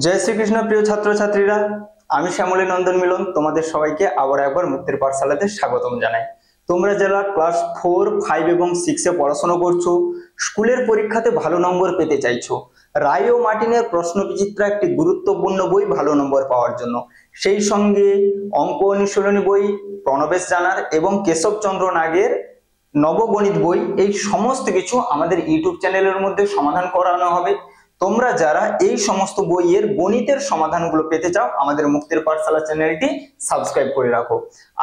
জয় শ্রীকৃষ্ণ প্রিয় ছাত্রছাত্রীরা, আমি শ্যামলী নন্দন মিলন তোমাদের সবাইকে আবার একবার মুক্তির পাঠশালাতে স্বাগতম জানাই। তোমরা যারা ক্লাস 4, 5 এবং 6 এ পড়াশোনা করছো, স্কুলের পরীক্ষাতে ভালো নম্বর পেতে চাইছো, রায় ও মার্টিনের প্রশ্নবিচিত্রা একটি গুরুত্বপূর্ণ বই ভালো নম্বর পাওয়ার জন্য, সেই সঙ্গে অঙ্ক অনুশীলনী বই, প্রণবেশ জানার এবং কেশবচন্দ্র নাগের নবগণিত বই, এই সমস্ত কিছু আমাদের ইউটিউব চ্যানেলের মধ্যে সমাধান করানো হবে। তোমরা যারা এই সমস্ত বইয়ের গণিতের সমাধানগুলো পেতে চাও, আমাদের মুক্তির পাঠশালা চ্যানেলটি সাবস্ক্রাইব করে রাখো।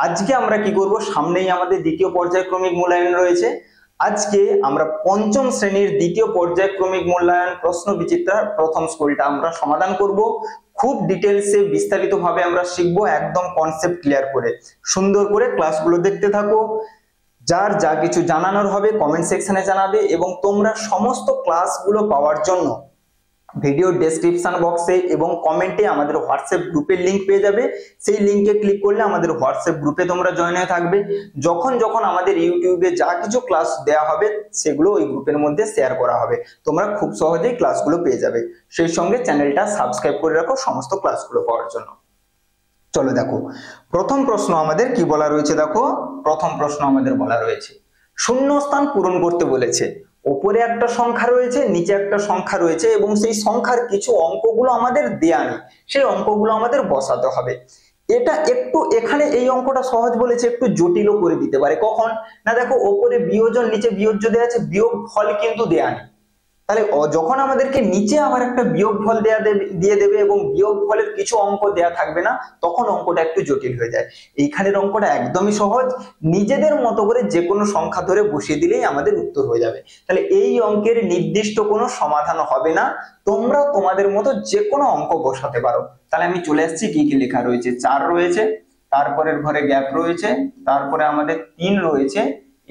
আজকে আমরা কি করব, সামনেই আমাদের দ্বিতীয় পর্যায়ক্রমিক মূল্যায়ন রয়েছে। আজকে আমরা পঞ্চম শ্রেণীর দ্বিতীয় পর্যায়ক্রমিক মূল্যায়ন প্রশ্ন বিচিত্রার প্রথম স্কুলটা আমরা সমাধান করব। খুব ডিটেলসে বিস্তারিতভাবে আমরা শিখবো, একদম কনসেপ্ট ক্লিয়ার করে। সুন্দর করে ক্লাসগুলো দেখতে থাকো। যার যা কিছু জানানোর হবে কমেন্ট সেকশনে জানাবে, এবং তোমরা সমস্ত ক্লাসগুলো পাওয়ার জন্য ভিডিও ডেসক্রিপশন বক্সে এবং কমেন্টে আমাদের হোয়াটসঅ্যাপ গ্রুপের লিংক পেয়ে যাবে। সেই লিংকে ক্লিক করলে আমাদের হোয়াটসঅ্যাপ গ্রুপে তোমরা জয়েন হয়ে থাকবে। যখন যখন আমাদের ইউটিউবে যা কিছু ক্লাস দেওয়া হবে সেগুলো ওই গ্রুপের মধ্যে শেয়ার করা হবে, তোমরা খুব সহজেই ক্লাসগুলো পেয়ে যাবে। সেই সঙ্গে চ্যানেলটা সাবস্ক্রাইব করে রাখো সমস্ত ক্লাসগুলো পাওয়ার জন্য। চলো দেখো, প্রথম প্রশ্ন আমাদের কি বলা রয়েছে। দেখো, প্রথম প্রশ্ন আমাদের বলা রয়েছে শূন্যস্থান পূরণ করতে বলেছে। উপরে একটা সংখ্যা রয়েছে, নিচে একটা সংখ্যা রয়েছে, এবং সেই সংখ্যার কিছু অঙ্কগুলো আমাদের দেয়া নেই, সেই অঙ্কগুলো আমাদের বসাতে হবে। এটা একটু, এখানে এই অঙ্কটা সহজ বলেছে, একটু জটিলও করে দিতে পারে। কখন না, দেখো ওপরে বিয়োজন নিচে বিয়োজ্য দেয়া আছে, বিয়োগ ফল কিন্তু দেয়া নেই। তাহলে যখন আমাদেরকে নিচে আবার একটা বিয়োগ ফল দিয়ে দেবে এবং বিয়োগ ফলের কিছু অঙ্ক দেয়া থাকবে না, তখন অঙ্কটা একটু জটিল হয়ে যায়। এইখানের অঙ্কটা একদমই সহজ, নিজেদের মতো করে যে কোনো সংখ্যা ধরে বসিয়ে দিলেই আমাদের উত্তর হয়ে যাবে। তাহলে এই অঙ্কের নির্দিষ্ট কোনো সমাধান হবে না, তোমরা তোমাদের মতো যে কোনো অঙ্ক বসাতে পারো। তাহলে আমি চলে আসছি, কি কি লেখা রয়েছে। 4 রয়েছে, তারপরের ঘরে গ্যাপ রয়েছে, তারপরে আমাদের 3 রয়েছে,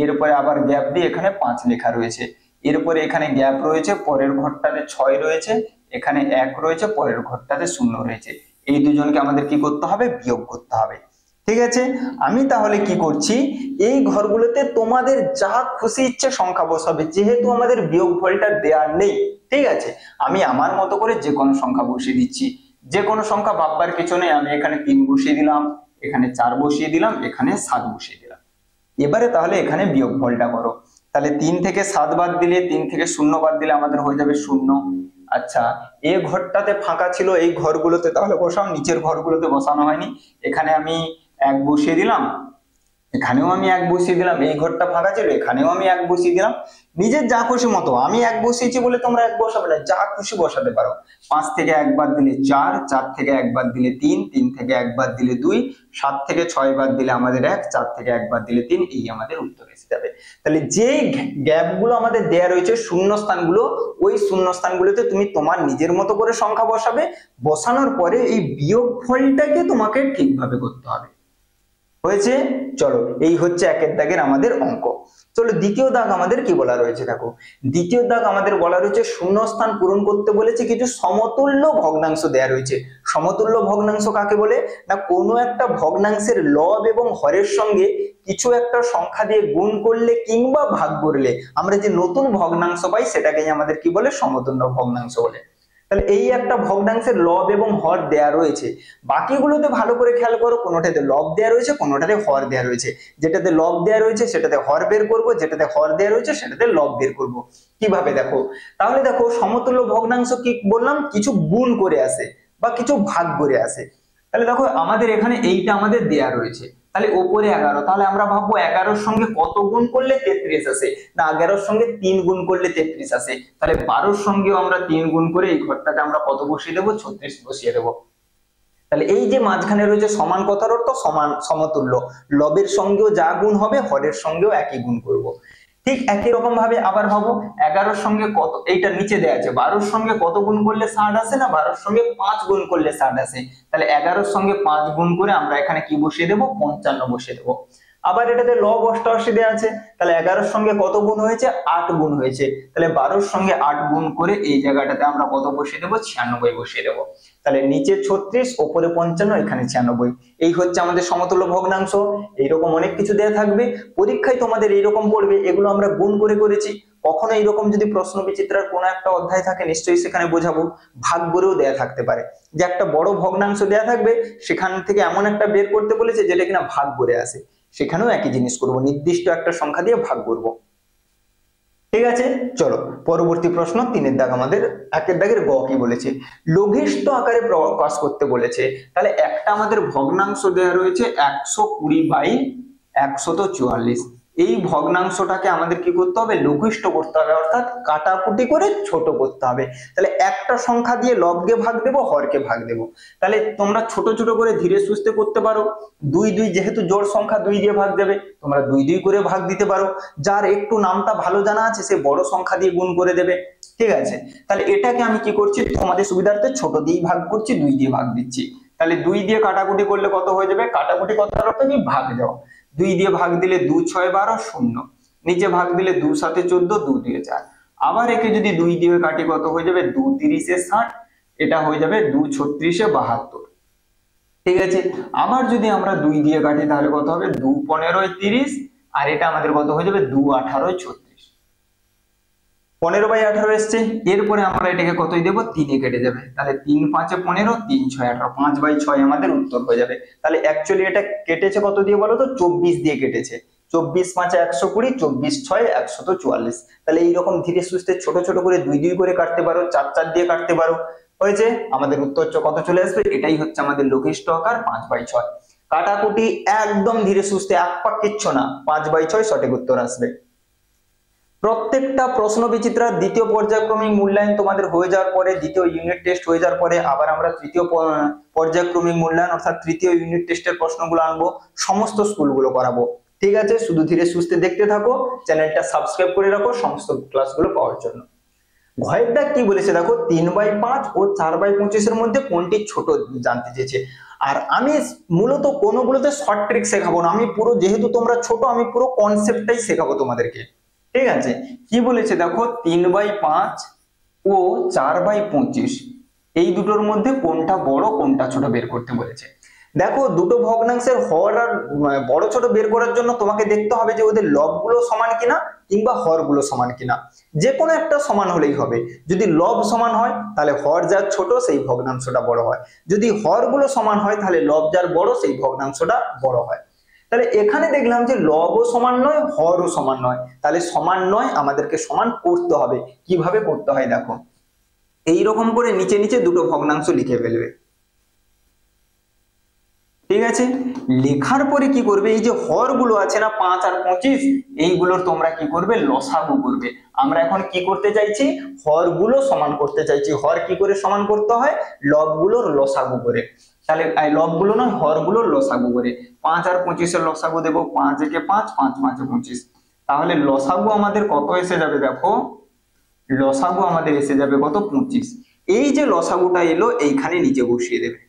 এরপরে আবার গ্যাপ দিয়ে এখানে 5 লেখা রয়েছে, এরপরে এখানে গ্যাপ রয়েছে, পরের ঘরটাতে 6 রয়েছে, এখানে 1 রয়েছে, পরের ঘরটাতে 0 রয়েছে। এই দুজনকে আমাদের কি করতে হবে, বিয়োগ করতে হবে। ঠিক আছে, আমি তাহলে কি করছি, এই ঘরগুলোতে তোমাদের যা খুশি ইচ্ছে সংখ্যা বসাবে, যেহেতু আমাদের বিয়োগ ফলটা দেওয়ার নেই। ঠিক আছে, আমি আমার মতো করে যে কোনো সংখ্যা বসিয়ে দিচ্ছি। যে কোনো সংখ্যা ভাববার কিছু নেই, আমি এখানে 3 বসিয়ে দিলাম, এখানে 4 বসিয়ে দিলাম, এখানে 7 বসিয়ে দিলাম। এবারে তাহলে এখানে বিয়োগ ফলটা করো। তাহলে 3 থেকে 7 বাদ দিলে, 3 থেকে 0 বাদ দিলে আমাদের হয়ে যাবে 0। আচ্ছা, এই ঘরটাতে ফাঁকা ছিল, এই ঘরগুলোতে তাহলে বসাও, নিচের ঘরগুলোতে বসানো হয়নি। এখানে আমি 1 বসিয়ে দিলাম, এখানেও আমি 1 বসিয়ে দিলাম, এই ঘরটা ফাঁকা ছিল, এখানেও আমি 1 বসিয়ে দিলাম। নিজের যা খুশি মতো, আমি 1 বসিয়েছি বলে তোমরা 1 বসাবে না, যা খুশি বসাতে পারো। 5 থেকে 1 বাদ দিলে 4, 4 থেকে 1 বাদ দিলে 3, 3 থেকে 1 বাদ দিলে 2, 7 থেকে 6 বাদ দিলে আমাদের 1, 4 থেকে 1 বাদ দিলে 3, এই আমাদের উত্তর এসে যাবে। তাহলে যে গ্যাপ গুলো আমাদের দেয়া রয়েছে, শূন্য স্থানগুলো, ওই শূন্য স্থানগুলোতে তুমি তোমার নিজের মতো করে সংখ্যা বসাবে। বসানোর পরে এই বিয়োগ ফলটাকে তোমাকে ঠিকভাবে করতে হবে। হয়েছে? চলো, এই হচ্ছে 1 দাগের আমাদের অঙ্ক। চলো, দ্বিতীয় দাগ আমাদের কি বলা রয়েছে। দেখো, দ্বিতীয় দাগ আমাদের বলা রয়েছে শূন্যস্থান পূরণ করতে বলেছে, কিছু সমতুল্য ভগ্নাংশ দেয়া রয়েছে। সমতুল্য ভগ্নাংশ কাকে বলে না, কোনো একটা ভগ্নাংশের লব এবং হরের সঙ্গে কিছু একটা সংখ্যা দিয়ে গুণ করলে কিংবা ভাগ করলে আমরা যে নতুন ভগ্নাংশ পাই, সেটাকেই আমাদের কি বলে, সমতুল্য ভগ্নাংশ বলে। তাহলে এই একটা ভগ্নাংশের লব এবং হর দেয়া রয়েছে। বাকিগুলোতে ভালো করে খেয়াল করো, কোনোটাতে লব দেয়া রয়েছে, কোনোটাতে হর দেয়া রয়েছে। যেটাতে লব দেয়া রয়েছে সেটাতে হর বের করব, যেটাতে হর দেয়া রয়েছে সেটাতে লব বের করব। কিভাবে দেখো, তাহলে দেখো সমতুল্য ভগ্নাংশ কি বললাম, কিছু গুণ করে আসে বা কিছু ভাগ করে আসে। তাহলে দেখো আমাদের এখানে এইটা আমাদের দেয়া রয়েছে, তাহলে উপরে 11, তাহলে আমরা ভাববো 11-র সঙ্গে কত গুণ করলে 33 আসে, না 11-র সঙ্গে 3 গুণ করলে 33 আসে। তাহলে 12-র সঙ্গেও আমরা 3 গুণ করে এই ঘরটাতে আমরা কত বসিয়ে দেবো, 36 বসিয়ে দেবো। তাহলে এই যে মাঝখানে রয়েছে সমান, কথার অর্থ সমান, সমতুল্য। লবের সঙ্গেও যা গুণ হবে, হরের সঙ্গেও একই গুণ করব। ঠিক একই রকম ভাবে আবার ভাবো, 11-র সঙ্গে কত, এইটা নিচে দেয়া আছে, 12-র সঙ্গে কত গুণ করলে 60 আসে, না 12-র সঙ্গে 5 গুণ করলে 60 আসে। তাহলে 11-র সঙ্গে 5 গুণ করে আমরা এখানে কি বসিয়ে দেবো, 55 বসিয়ে দেবো। আবার এটাতে লব 88 দেওয়া আছে, তাহলে 11 সঙ্গে কত গুণ হয়েছে? 8 গুণ হয়েছে। তাহলে 12 সঙ্গে 8 গুণ করে এই জায়গাটাতে আমরা কত বসিয়ে দেবো? 96 বসিয়ে দেবো। তাহলে নিচে 36, ওপরে 55, এখানে 96। এই হচ্ছে আমাদের সমতুল্য ভগ্নাংশ। এইরকম অনেক কিছু দেওয়া থাকবে পরীক্ষায়, তোমাদের এইরকম পড়বে, এগুলো আমরা গুণ করে করেছি। কখনো এইরকম যদি প্রশ্ন বিচিত্রার কোনো একটা অধ্যায় থাকে নিশ্চয়ই সেখানে বোঝাবো। ভাগ করেও দেয়া থাকতে পারে, যে একটা বড় ভগ্নাংশ দেয়া থাকবে, সেখান থেকে এমন একটা বের করতে বলেছে যেটা কিনা ভাগ করে আসে, সেখানেও একই জিনিস করব, নির্দিষ্ট একটা সংখ্যা দিয়ে ভাগ করব। ঠিক আছে, চলো পরবর্তী প্রশ্ন 3 দাগ। আমাদের 1 দাগের গ কি বলেছে? লঘিষ্ঠ আকারে প্রকাশ করতে বলেছে। তাহলে একটা আমাদের ভগ্নাংশ দেওয়া রয়েছে 120/144। এই ভগ্নাংশটাকে আমাদের কি করতে হবে? লঘিষ্ঠ করতে হবে, অর্থাৎ কাটাকুটি করে ছোট করতে হবে। তাহলে একটা সংখ্যা দিয়ে লবকে ভাগ দেব, হরকে ভাগ দেব। তাহলে তোমরা ছোট ছোট করে ধীরে সুস্থে করতে পারো। 2 2 যেহেতু জোড় সংখ্যা, 2 দিয়ে ভাগ দেবে, তোমরা 2 2 করে ভাগ দিতে পারো। যার একটু নামটা ভালো জানা আছে সে বড় সংখ্যা দিয়ে গুণ করে দেবে। ঠিক আছে, তাহলে এটাকে আমি কি করছি? তোমাদের সুবিধার্থে ছোট দিয়েই ভাগ করছি, 2 দিয়ে ভাগ দিচ্ছি। তাহলে 2 দিয়ে কাটাকুটি করলে কত হয়ে যাবে? কাটাকুটি কথার অর্থ কি? ভাগ দেওয়া। 2 দিয়ে ভাগ দিলে 2 6 12 0, নিচে ভাগ দিলে 2 7 14, 2 2 4। আবার একে যদি 2 দিয়ে কাটি কত হয়ে যাবে? 2 30 60, এটা হয়ে যাবে 2 36 72। ঠিক আছে, আবার যদি আমরা 2 দিয়ে কাটি তাহলে কত হবে? 2 15 30, আর এটা আমাদের কত হয়ে যাবে? 2 18 36। 15/18 এসছে। এরপরে আমরা এটাকে কতই দেবো? 3 কেটে যাবে। তাহলে 3 5 15, 3 6 18, 5/6 আমাদের উত্তর হয়ে যাবে। তাহলে অ্যাকচুয়ালি এটা কেটেছে কত দিয়ে বলো তো? 24 দিয়ে কেটেছে। 24 5 120, 24 6 144। তাহলে এইরকম ধীরে সুস্থে ছোট ছোট করে 2 2 করে কাটতে পারো, 4 4 দিয়ে কাটতে পারো। হয়েছে, আমাদের উত্তর কত চলে আসবে? এটাই হচ্ছে আমাদের লঘিষ্ঠ আকার 5/6। কাটাকুটি একদম ধীরে সুস্থে, এক পাক কিচ্ছু না, 5/6 সঠিক উত্তর আসবে। প্রত্যেকটা প্রশ্ন বিচিত্রার দ্বিতীয় পর্যায়ক্রমিক মূল্যায়ন তোমাদের হয়ে যাওয়ার পরে, দ্বিতীয় ইউনিট টেস্ট হয়ে যাওয়ার পরে আবার আমরা তৃতীয় পর্যায়ক্রমিক মূল্যায়ন অর্থাৎ তৃতীয় ইউনিট টেস্টের প্রশ্নগুলো আনবো, সমস্ত স্কুলগুলো করাবো। ঠিক আছে, শুধু ধীরে সুস্থে দেখতে থাকো, চ্যানেলটা সাবস্ক্রাইব করে রাখো সমস্ত ক্লাসগুলো পাওয়ার জন্য। ঘয়ের দাগ কি বলেছে দেখো? 3/5 ও 4/25 এর মধ্যে কোনটি ছোট জানতে চেয়েছে। আর আমি মূলত কোনগুলোতে শর্ট ট্রিক শেখাবো না, আমি পুরো, যেহেতু তোমরা ছোট, আমি পুরো কনসেপ্টটাই শেখাবো তোমাদেরকে। ঠিক আছে, কি বলেছে দেখো? 3/5 ও 4/25 এই দুটোর মধ্যে কোনটা বড় কোনটা ছোট বের করতে বলেছে। দেখো, দুটো ভগ্নাংশের হর আর বড় ছোট বের করার জন্য তোমাকে দেখতে হবে যে ওদের লবগুলো সমান কিনা কিংবা হরগুলো সমান কিনা। যে কোনো একটা সমান হলেই হবে। যদি লব সমান হয় তাহলে হর যার ছোট সেই ভগ্নাংশটা বড় হয়, যদি হরগুলো সমান হয় তাহলে লব যার বড় সেই ভগ্নাংশটা বড় হয়। তাহলে এখানে দেখলাম যে লবও সমান নয়, হরও সমান নয়, তাহলে সমান নয় আমাদেরকে সমান করতে হবে। কিভাবে করতে হয় দেখো, এইরকম করে নিচে নিচে দুটো ভগ্নাংশ লিখে ফেলবে। ঠিক আছে, লেখার পরে কি করবে? এই যে হর গুলো আছে না 5 আর 25, এইগুলোর তোমরা কি করবে? লসাগু করবে। আমরা এখন কি করতে চাইছি? হর গুলো সমান করতে চাইছি। হর কি করে সমান করতে হয়? লব গুলোর লসাগু করে। তাহলে লব গুলো নয়, হর গুলোর লসাগু করে। 5 আর 25 এর লসাগু দেবো, 5 একে 5, 5 5 25। তাহলে লসাগু আমাদের কত এসে যাবে দেখো? লসাগু আমাদের এসে যাবে কত? 25। এই যে লসাগুটা এলো এইখানে নিচে বসিয়ে দেবে।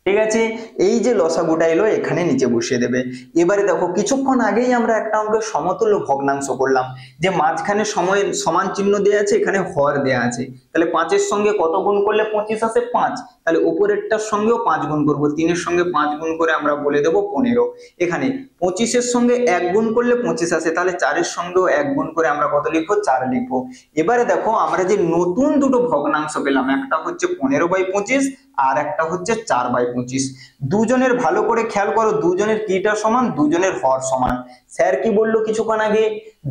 ঠিক আছে, এই যে লসাগুটা এলো এখানে নিচে বসিয়ে দেবে। এবারে দেখো, কিছুক্ষণ আগেই আমরা একটা অঙ্কের সমতুল্য ভগ্নাংশ করলাম, যে মাঝখানে সময়ের সমান চিহ্ন দেওয়া আছে, এখানে হর দেওয়া আছে। তাহলে 5 এর সঙ্গে কত গুণ করলে 25 আসে? 5। তাহলে উপরেরটার সঙ্গেও 5 গুণ করবো, 3 এর সঙ্গে 5 গুণ করে আমরা বলে দেবো 15। এখানে 25 এর সঙ্গে 1 গুণ করলে 25 আসে, তাহলে 4 এর সঙ্গেও 1 গুণ করে আমরা কত লিখবো? 4 লিখবো। এবারে দেখো, আমরা যে নতুন দুটো ভগ্নাংশ পেলাম, একটা হচ্ছে 15/25 আর একটা হচ্ছে 4/25। দুজনের ভালো করে খেয়াল করো, দুজনের কিটা সমান? দুজনের হর সমান। স্যার কি বললো কিছুক্ষণ আগে?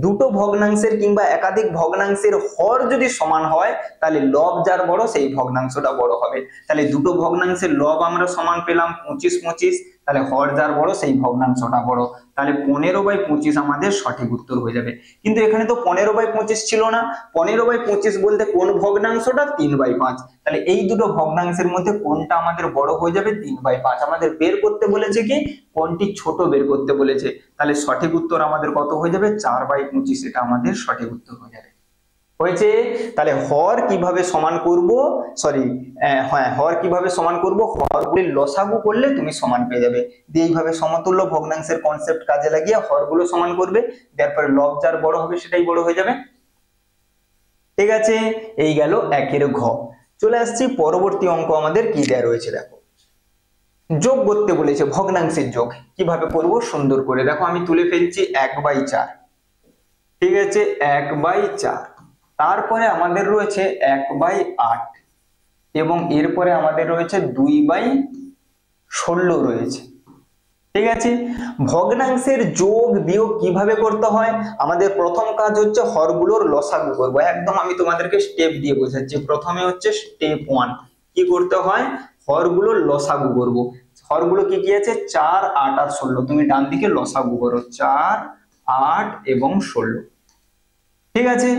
দুটো ভগ্নাংশের কিংবা একাধিক ভগ্নাংশের হর যদি সমান হয় তাহলে লব যার বড় সেই ভগ্নাংশটা বড় হবে। তাহলে দুটো ভগ্নাংশের লব আমরা সমান পেলাম 25 25, তাহলে হর যার বড় সেই ভগ্নাংশটা বড়। তাহলে 15/25 আমাদের সঠিক উত্তর হয়ে যাবে। কিন্তু এখানে তো 15/25 ছিল না, 15/25 বলতে কোন ভগ্নাংশটা? 3/5। তাহলে এই দুটো ভগ্নাংশের মধ্যে কোনটা আমাদের বড় হয়ে যাবে? 3/5। আমাদের বের করতে বলেছে কি? কোনটি ছোট বের করতে বলেছে। তাহলে সঠিক উত্তর আমাদের কত হয়ে যাবে? 4/25। এটা আমাদের সঠিক উত্তর হয়ে যাবে। হয়েছে। তাহলে হর কিভাবে সমান করব, সরি হ্যাঁ হর কিভাবে সমান করব, হরগুলির লসাগু করলে তুমি সমান পেয়ে যাবে। দিয়ে এইভাবে সমতুল্য ভগ্নাংশের কনসেপ্ট কাজে লাগিয়ে হরগুলো সমান করবে, তারপরে লব যার বড় হবে সেটাই বড় হয়ে যাবে। ঠিক আছে, এই গেল একের ঘ। চলে আসছি পরবর্তী অঙ্ক, আমাদের কি দেয়া রয়েছে দেখো, যোগ করতে বলেছে, ভগ্নাংশের যোগ কিভাবে করব সুন্দর করে দেখো, আমি তুলে ফেলছি 1/4। ঠিক আছে, 1/4, তারপরে আমাদের রয়েছে 1/8 এবং এরপরে আমাদের রয়েছে 2/16 রয়েছে। ঠিক আছে, ভগ্নাংশের যোগ বিয়োগ কিভাবে করতে হয়, আমাদের প্রথম কাজ হচ্ছে হরগুলোর লসাগু করব। একদম আমি তোমাদেরকে স্টেপ দিয়ে বোঝাচ্ছি। প্রথমে হচ্ছে স্টেপ 1, কি করতে হয়, হরগুলোর লসাগু করব। হরগুলো কি কি আছে, 4, 8 আর 16, তুমি ডান দিকে লসাগু করো, 4, 8 এবং 16। ঠিক আছে,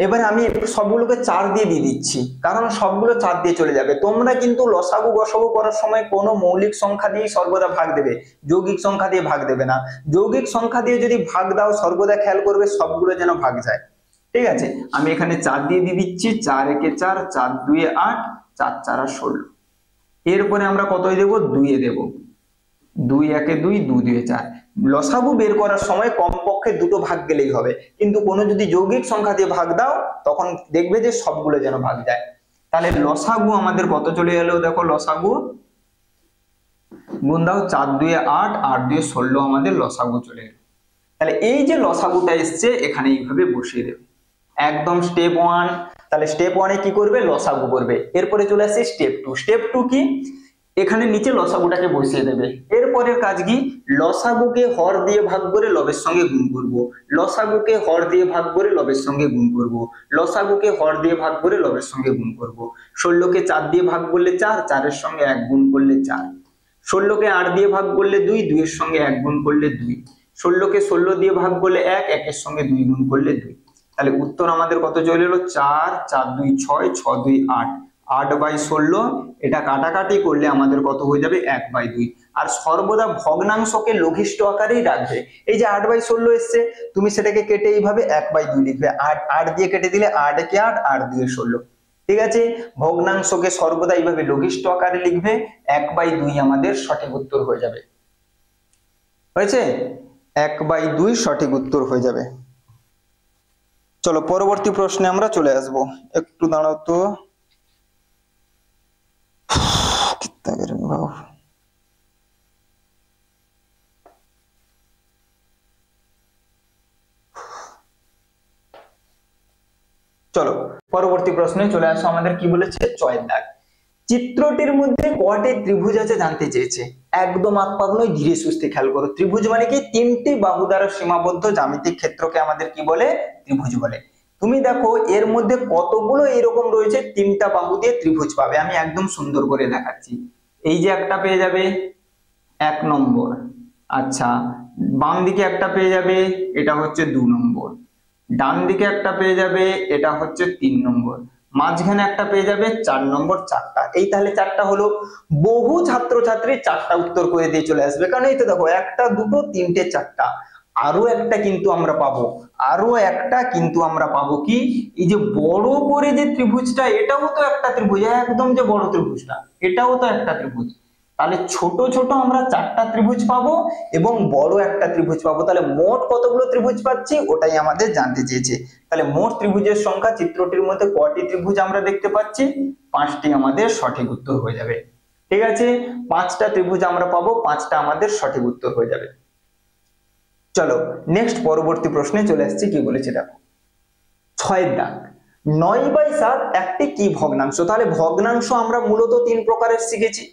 এবার আমি সবগুলোকে 4 দিয়ে দিচ্ছি, কারণ সবগুলো 4 দিয়ে চলে যাবে। তোমরা কিন্তু লসাগু গসাগু করার সময় কোনো মৌলিক সংখ্যা দিয়ে সর্বদা ভাগ দেবে, যৌগিক সংখ্যা দিয়ে ভাগ দেবে না। যৌগিক সংখ্যা দিয়ে যদি ভাগ দাও সর্বদা খেয়াল করবে সবগুলো যেন ভাগ যায়। ঠিক আছে, আমি এখানে 4 দিয়ে দিচ্ছি, 4 একে 4, 4 2 8, 4 4 16। এরপরে আমরা কতই দেব, 2 দেব, 2 1 2, 2 2 4। লসাগু বের করার সময় কমপক্ষে দুটো ভাগ গেলেই হবে, কিন্তু কোনো যদি যৌগিক সংখ্যা দিয়ে ভাগ দাও তখন দেখবে যে সবগুলো যেন ভাগ যায়। তাহলে লসাগু আমাদের কত চলে এলো দেখো, লসাগু গুণ দাও, 4 2 8, 8 2 16 আমাদের লসাগু চলে এলো। তাহলে এই যে লসাগুটা এসছে এখানে এইভাবে বসিয়ে দেবে, একদম স্টেপ 1। তাহলে স্টেপ 1 এ কি করবে, লসাগু করবে। এরপরে চলে আসছে স্টেপ 2। স্টেপ 2 কি, এখানে নিচে লসাগুটাকে বসিয়ে দেবে। এরপরের কাজ কি, লসাগুকে হর দিয়ে ভাগ করে লবের সঙ্গে গুণ করব, লসাগুকে হর দিয়ে ভাগ করে লবের সঙ্গে গুণ করব, লসাগুকে হর দিয়ে ভাগ করে লবের সঙ্গে গুণ করব। 16 কে 4 দিয়ে ভাগ করলে 4, 4 এর সঙ্গে 1 গুণ করলে 4। 16 কে 8 দিয়ে ভাগ করলে 2, 2 এর সঙ্গে 1 গুণ করলে 2। 16 কে 16 দিয়ে ভাগ করলে 1, 1 এর সঙ্গে 2 গুণ করলে 2। তাহলে উত্তর আমাদের কত চলে এলো, 4 4 2 6, 6 2 8, 8/16। এটা কাটাকাটি করলে আমাদের কত হয়ে যাবে, 1/2। আর সর্বদা ভগ্নাংশকে লঘিষ্ঠ আকারেই রাখবে। এই যে 8/16 এসছে, তুমি সেটাকে কেটে এইভাবে 1/2 লিখবে। 8 দিয়ে কেটে দিলে 8 একে 8, 8 2 16। ঠিক আছে, ভগ্নাংশকে সর্বদা এইভাবে লঘিষ্ঠ আকারে লিখবে, 1/2 আমাদের সঠিক উত্তর হয়ে যাবে। হয়েছে, 1/2 সঠিক উত্তর হয়ে যাবে। চলো পরবর্তী প্রশ্নে আমরা চলে আসব, একটু দাঁড়াও তো। চলো পরবর্তী প্রশ্নে চলে আসো, আমাদের কি বলেছে, ছয়ের দাগ। চিত্রটির মধ্যে কয়টি ত্রিভুজ আছে জানতে চেয়েছে। একদম আপাত নয়, ধীরে সুস্থে খেয়াল করো। ত্রিভুজ মানে কি, তিনটি বাহু দ্বারা সীমাবদ্ধ জ্যামিতিক ক্ষেত্রকে আমাদের কি বলে, ত্রিভুজ বলে। তুমি দেখো এর মধ্যে কতগুলো এরকম রয়েছে, 3টা বাহু দিয়ে ত্রিভুজ পাবে। আমি একদম সুন্দর করে দেখাচ্ছি। এই যে একটা পেয়ে যাবে 1 নম্বর, আচ্ছা বাম দিকে একটা পেয়ে যাবে, এটা হচ্ছে 2 নম্বর, ডান দিকে একটা পেয়ে যাবে, এটা হচ্ছে 3 নম্বর, মাঝখানে একটা পেয়ে যাবে 4 নম্বর, 4টা। এই তাহলে 4টা হলো। বহু ছাত্রছাত্রী 4টা উত্তর করে দিয়ে চলে আসবে, কারণ এই তো দেখো 1টা 2টো 3টে 4টা। আরো একটা কিন্তু আমরা পাবো, আরো একটা কিন্তু আমরা পাবো কি, এই যে বড় করে যে ত্রিভুজটা, এটাও তো একটা ত্রিভুজ, একদম যে বড় ত্রিভুজটা এটাও তো একটা ত্রিভুজ। তাহলে ছোট ছোট আমরা 4টা ত্রিভুজ পাবো এবং বড় একটা ত্রিভুজ পাবো। তাহলে মোট কতগুলো ত্রিভুজ পাচ্ছি ওটাই আমাদের জানতে চেয়েছে। তাহলে মোট ত্রিভুজের সংখ্যা, চিত্রটির মধ্যে কয়টি ত্রিভুজ আমরা দেখতে পাচ্ছি, 5টি আমাদের সঠিক উত্তর হয়ে যাবে। ঠিক আছে, 5টা ত্রিভুজ আমরা পাবো, 5টা আমাদের সঠিক উত্তর হয়ে যাবে। চলো নেক্সট পরবর্তী প্রশ্নে চলে আসছি, কি বলেছে দেখো, 6এর দাগ। 9/7 একটি কি ভগ্নাংশ। তাহলে ভগ্নাংশ আমরা মূলত 3 প্রকারের শিখেছি,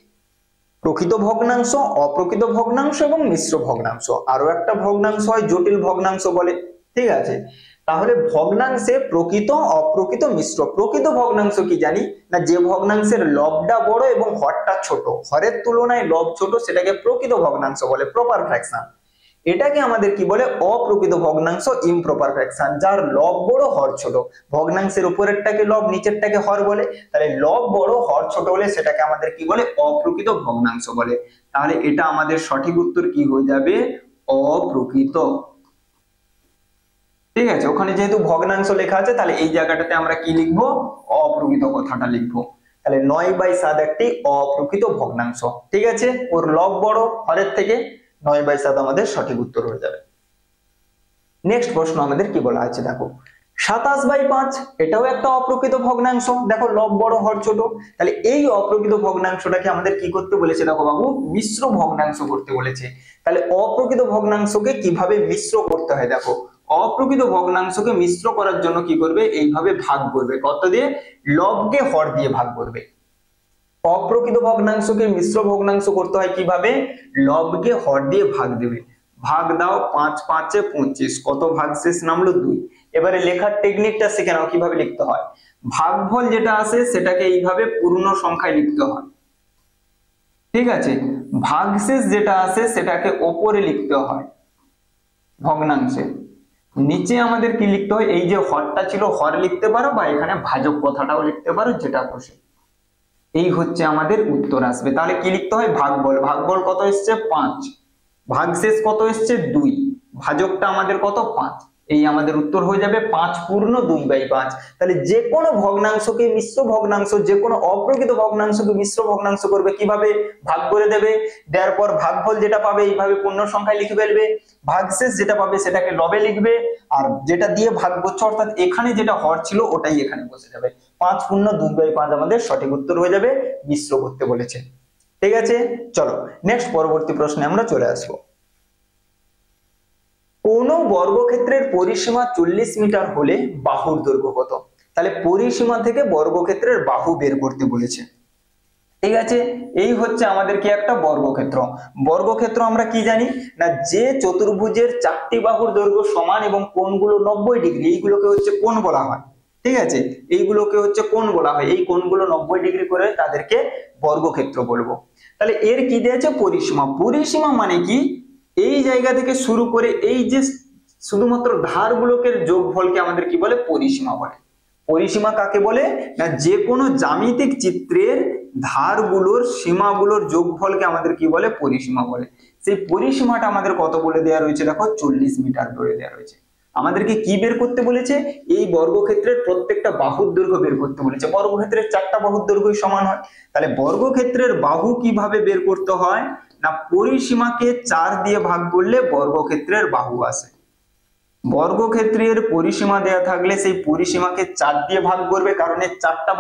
প্রকৃত ভগ্নাংশ, অপ্রকৃত ভগ্নাংশ এবং মিশ্র ভগ্নাংশ। আরো একটা ভগ্নাংশ হয় জটিল ভগ্নাংশ বলে। ঠিক আছে, তাহলে ভগ্নাংশে প্রকৃত, অপ্রকৃত, মিশ্র। প্রকৃত ভগ্নাংশ কি জানি না, যে ভগ্নাংশের লবটা বড় এবং হরটা ছোট, হরের তুলনায় লব ছোট, সেটাকে প্রকৃত ভগ্নাংশ বলে, প্রপার ফ্র্যাকশন। এটাকে আমাদের কি বলে, অপ্রকৃত ভগ্নাংশ, ইমপ্রপার ফ্র্যাকশন, যার লব বড় হর ছোট। ভগ্নাংশের উপরেরটাকে লব, নিচেরটাকে হর বলে। তাহলে লব বড় হর ছোট হলে সেটাকে আমাদের কি বলে, অপ্রকৃত ভগ্নাংশ বলে। তাহলে এটা আমাদের সঠিক উত্তর কি হয়ে যাবে, অপ্রকৃত। ঠিক আছে, ওখানে যেহেতু ভগ্নাংশ লেখা আছে তাহলে এই জায়গাটাতে আমরা কি লিখবো, অপ্রকৃত কথাটা লিখবো। তাহলে 9/7 একটি অপ্রকৃত ভগ্নাংশ। ঠিক আছে, ওর লব বড় হরের থেকে, 9/7 আমাদের সঠিক উত্তর হয়ে যাবে। নেক্সট প্রশ্ন আমাদের কি বলা আছে দেখো, 27/5 এটাও একটা অপ্রকৃত ভগ্নাংশ। দেখো লব বড় হর ছোট, তাহলে এই অপ্রকৃত ভগ্নাংশটাকে আমাদের কি করতে বলেছে দেখো বাবু, মিশ্র ভগ্নাংশ করতে বলেছে। তাহলে অপ্রকৃত ভগ্নাংশকে কিভাবে মিশ্র করতে হয় দেখো, অপ্রকৃত ভগ্নাংশকে মিশ্র করার জন্য কি করবে, এইভাবে ভাগ করবে, কত দিয়ে, লবকে হর দিয়ে ভাগ করবে। অপ্রকৃত ভগ্নাংশকে মিশ্র ভগ্নাংশ করতে হয় কিভাবে, লবকে হর দিয়ে ভাগ দেবে। ভাগ দাও 5×5 = 25, কত ভাগশেষ নামলো 2। এবারে লেখার টেকনিকটা শিখে নাও কিভাবে লিখতে হয়। ভাগফল যেটা আসে সেটাকে এইভাবে পূর্ণ সংখ্যায় লিখতে হয়। ঠিক আছে, ভাগশেষ যেটা আসে সেটাকে ওপরে লিখতে হয় ভগ্নাংশে, নিচে আমাদের কি লিখতে হয়, এই যে হরটা ছিল হর লিখতে পারো, বা এখানে ভাজক কথাটাও লিখতে পারো, যেটা খুশি। এই হচ্ছে আমাদের উত্তর আসবে। তাহলে কি লিখতে হয়, ভাগফল, ভাগফল কত এসছে 5, ভাগশেষ কত এসছে 2, ভাজকটা আমাদের কত 5, এই আমাদের উত্তর হয়ে যাবে 5 পূর্ণ 2/5। তাহলে যে কোনো ভগ্নাংশকে মিশ্র ভগ্নাংশ, যে কোনো অপ্রকৃত ভগ্নাংশকে মিশ্র ভগ্নাংশ করবে কিভাবে, ভাগ করে দেবে, দেওয়ার পর ভাগফল যেটা পাবে এইভাবে পূর্ণ সংখ্যায় লিখে ফেলবে, ভাগশেষ যেটা পাবে সেটাকে লবে লিখবে, আর যেটা দিয়ে ভাগ করছে অর্থাৎ এখানে যেটা হর ছিল ওটাই এখানে বসে যাবে। 5 পূর্ণ 2/5 আমাদের সঠিক উত্তর হয়ে যাবে, মিশ্র করতে বলেছে। ঠিক আছে, চলো নেক্সট পরবর্তী প্রশ্নে আমরা চলে আসবো। কোন বর্গক্ষেত্রের পরিসীমা 40 মিটার হলে বাহুর দৈর্ঘ্য কত? তাহলে পরিসীমা থেকে বর্গক্ষেত্রের বাহু বের করতে বলেছে। ঠিক আছে, এই হচ্ছে আমাদের কি একটা বর্গক্ষেত্র। বর্গক্ষেত্র আমরা কি জানি না, যে চতুর্ভুজের 4টি বাহুর দৈর্ঘ্য সমান এবং কোণগুলো 90 ডিগ্রি, এইগুলোকে হচ্ছে কোণ বলা হয়। ঠিক আছে, এইগুলোকে হচ্ছে কোণ বলা হয়, এই কোণগুলো 90 ডিগ্রি করে তাদেরকে বর্গক্ষেত্র বলবো। তাহলে এর কি দিয়েছে, পরিসীমা। পরিসীমা মানে কি, এই জায়গা থেকে শুরু করে এই যে শুধুমাত্র ধারগুলোকে যোগফলকে আমাদের কি বলে, পরিসীমা বলে। পরিসীমা কাকে বলে না, যে কোনো জ্যামিতিক চিত্রের ধারগুলোর সীমাগুলোর যোগফলকে আমাদের কি বলে, পরিসীমা বলে। সেই পরিসীমাটা আমাদের কত বলে দেওয়া রয়েছে দেখো, 40 মিটার বলে দেওয়া রয়েছে। আমাদেরকে কি বের করতে বলেছে, এই বর্গক্ষেত্রের প্রত্যেকটা বাহুর দৈর্ঘ্য বের করতে বলেছে। বর্গক্ষেত্রের 4টা বাহুর দৈর্ঘ্যই সমান হয়, তাহলে বর্গক্ষেত্রের বাহু কিভাবে বের করতে হয় না, পরিসীমাকে 4 দিয়ে ভাগ করলে বর্গক্ষেত্রের বাহু আসে। বর্গক্ষেত্রের পরিসীমা দেয়া থাকলে সেই পরিসীমাকে 4 দিয়ে ভাগ করবে, কারণ এর 4টা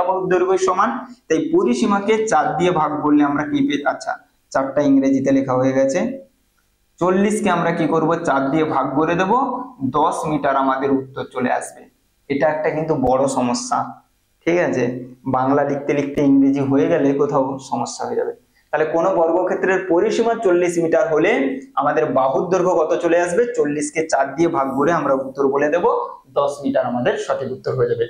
বাহুর দৈর্ঘ্য সমান, তাই পরিসীমাকে 4 দিয়ে ভাগ করলে আমরা কি পেয়ে, আচ্ছা 4টা ইংরেজিতে লেখা হয়ে গেছে, 40 কে আমরা কি করব, 4 দিয়ে ভাগ করে দেব, 10 মিটার আমাদের উত্তর চলে আসবে। এটা একটা কিন্তু বড় সমস্যা। ঠিক আছে, বাংলা লিখতে লিখতে ইংরেজি হয়ে গেলে কোথাও সমস্যা হয়ে যাবে। তাহলে কোন বর্গক্ষেত্রের পরিসীমা 40 মিটার হলে আমাদের বাহুর দৈর্ঘ্য কত চলে আসবে, 40 কে 4 দিয়ে ভাগ করে আমরা উত্তর বলে দেব 10 মিটার, আমাদের সঠিক উত্তর হয়ে যাবে।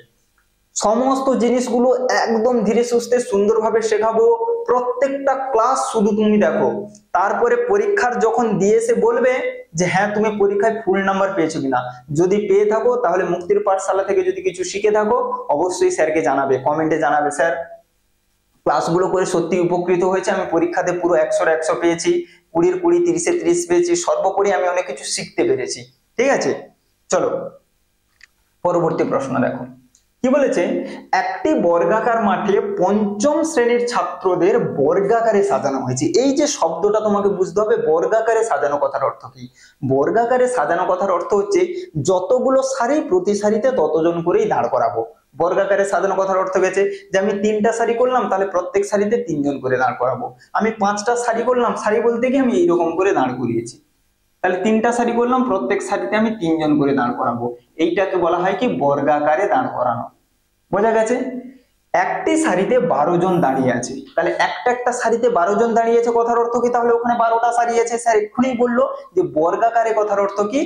সমস্ত জিনিসগুলো একদম ধীরে সুস্থে সুন্দরভাবে শেখাবো, প্রত্যেকটা ক্লাস শুধু তুমি দেখো, তারপরে পরীক্ষার যখন দিয়ে এসে বলবে যে হ্যাঁ তুমি পরীক্ষায় ফুল নাম্বার পেয়েছো কিনা। যদি পেয়ে থাকো তাহলে মুক্তির পাঠশালা থেকে যদি কিছু শিখে থাকো অবশ্যই স্যারকে জানাবে, কমেন্টে জানাবে স্যার ক্লাসগুলো করে সত্যি উপকৃত হয়েছে, আমি পরীক্ষাতে পুরো 100 এর 100 পেয়েছি, 20 এর 20, 30 এর 30 পেয়েছি, সর্বোপরি আমি অনেক কিছু শিখতে পেরেছি। ঠিক আছে, চলো পরবর্তী প্রশ্ন দেখো কি বলেছে, একটি বর্গাকার মাঠে 5ম শ্রেণীর ছাত্রদের বর্গাকারে সাজানো হয়েছে। এই যে শব্দটা তোমাকে বুঝতে হবে, বর্গাকারে সাজানো কথার অর্থ কি। বর্গাকারে সাজানো কথার অর্থ হচ্ছে যতগুলো সারি প্রতি সারিতে ততজন করেই দাঁড় করাবো। বর্গাকারে সাজানো কথার অর্থ গেছে যে আমি 3টা সারি করলাম তাহলে প্রত্যেক সারিতে 3 জন করে দাঁড় করাবো। আমি 5টা সারি করলাম, সারি বলতে কি আমি এইরকম করে দাঁড় করিয়েছি, তাহলে 3টা সারি করলাম, প্রত্যেক সারিতে আমি 3 জন করে দাঁড় করাবো। এইটাকে বলা হয় কি, বর্গাকারে দাঁড় করানো। বোঝা গেছে, একটি সারিতে 12 জন দাঁড়িয়ে আছে, তাহলে একটা সারিতে 12 জন দাঁড়িয়ে আছে কথার অর্থ কি, তাহলে ওখানে 12টা সারি আছে। স্যার এক্ষুনি বললো যে বর্গাকারে কথার অর্থ কি,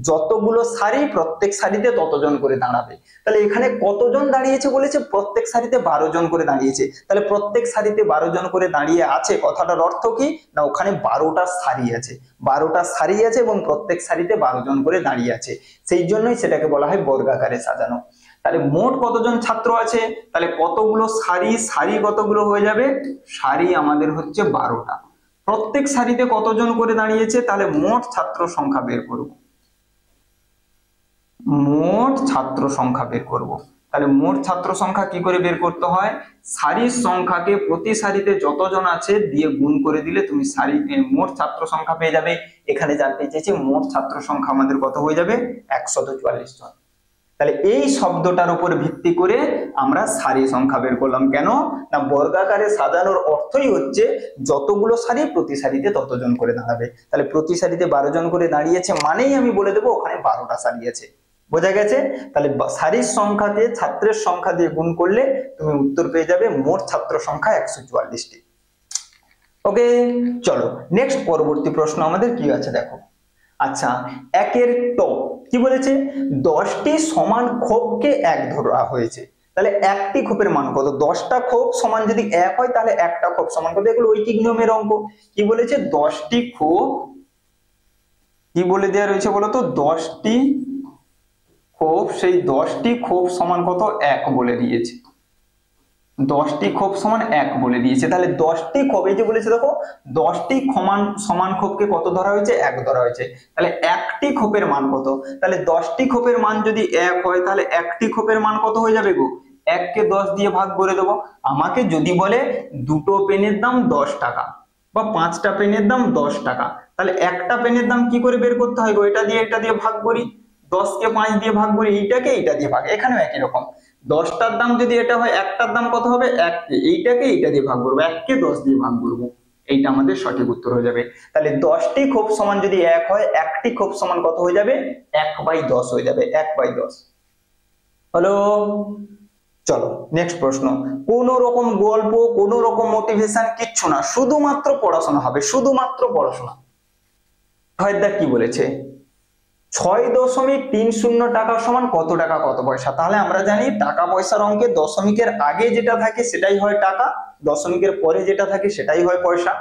যতগুলো সারি প্রত্যেক সারিতে ততজন করে দাঁড়াবে। তাহলে এখানে কতজন দাঁড়িয়েছে বলেছে, প্রত্যেক সারিতে 12 জন করে দাঁড়িয়েছে, তাহলে প্রত্যেক সারিতে 12 জন করে দাঁড়িয়ে আছে কথাটার অর্থ কি না, ওখানে 12টা সারি আছে, 12টা সারি আছে এবং প্রত্যেক সারিতে 12 জন করে দাঁড়িয়ে আছে, সেই জন্যই সেটাকে বলা হয় বর্গাকারে সাজানো। তাহলে মোট কতজন ছাত্র আছে, তাহলে কতগুলো সারি, সারি কতগুলো হয়ে যাবে, সারি আমাদের হচ্ছে 12টা, প্রত্যেক সারিতে কতজন করে দাঁড়িয়েছে, তাহলে মোট ছাত্র সংখ্যা বের করব। মোট ছাত্র সংখ্যা বের করব। তাহলে মোট ছাত্র সংখ্যা কি করে বের করতে হয়, সারির সংখ্যাকে প্রতি সারিতে যতজন আছে দিয়ে গুণ করে দিলে তুমি মোট ছাত্র সংখ্যা পেয়ে যাবে। এখানে জানতে চেয়েছি মোট ছাত্র সংখ্যা আমাদের কত হয়ে যাবে, 144 জন। তাহলে এই শব্দটার উপর ভিত্তি করে আমরা সারি সংখ্যা বের করলাম। কেন না, বর্গাকারে সাজানোর অর্থই হচ্ছে যতগুলো সারি প্রতি সারিতে ততজন করে দাঁড়াবে। তাহলে প্রতি সারিতে 12 জন করে দাঁড়িয়েছে মানেই আমি বলে দেবো ওখানে 12টা সারি আছে। বোঝা গেছে? তাহলে সারির সংখ্যাকে ছাত্রের সংখ্যা দিয়ে গুণ করলে তুমি উত্তর পেয়ে যাবে মোট ছাত্র সংখ্যা 144টি। ওকে, চলো নেক্সট পরবর্তী প্রশ্ন আমাদের কি আছে দেখো। আচ্ছা, একের ট কি বলেছে, 10টি সমান খোপকে এক ধরা হয়েছে। তাহলে একটি খোপের মান কত, 10টা খোপ সমান যদি এক হয় তাহলে একটা খোপ সমান কত, এগুলো ঐকিক নিয়মের অঙ্ক। কি বলেছে, 10টি খোপ, কি বলে দেওয়া রয়েছে বলতো, 10টি খোপ, সেই 10টি খোপ সমান কত, এক বলে দিয়েছে। 10টি খোপ সমান এক বলে দিয়েছে। তাহলে 10টি খোপ, এই যে বলেছে দেখো 10টি সমান খোপকে কত ধরা হয়েছে, এক ধরা হয়েছে। তাহলে একটি খোপের মান কত, তাহলে 10টি খোপের মান যদি এক হয় তাহলে একটি খোপের মান কত হয়ে যাবে গো, 1কে 10 দিয়ে ভাগ করে দেবো। আমাকে যদি বলে দুটো পেনের দাম 10 টাকা বা 5টা পেনের দাম 10 টাকা, তাহলে একটা পেনের দাম কি করে বের করতে হয় গো, এটা দিয়ে ভাগ করি, 10কে 5 দিয়ে ভাগ করি, এইটাকে এইটা দিয়ে ভাগ। এখানেও একই রকম, 10টার দাম যদি এটা হয়, একটার দাম কত হবে, 1কে, এইটাকে এইটা দিয়ে ভাগ করবো, 1কে 10 দিয়ে ভাগ করবো, এইটা আমাদের সঠিক উত্তর হয়ে যাবে। তাহলে 10টি খোপ সমান যদি এক হয়, একটি খোপ সমান কত হয়ে যাবে, 1/10 হয়ে যাবে, 1/10। হলো। চলো নেক্সট প্রশ্ন। কোন রকম গল্প, কোন রকম মোটিভেশন কিচ্ছু না, শুধুমাত্র পড়াশোনা হবে, শুধুমাত্র পড়াশোনা। হয়দার কি বলেছে, 6.30 টাকা সমান কত টাকা কত পয়সা। তাহলে আমরা জানি টাকা পয়সার অঙ্কে দশমিকের আগে যেটা থাকে সেটাই হয় টাকা, দশমিকের পরে যেটা থাকে সেটাই হয় পয়সা।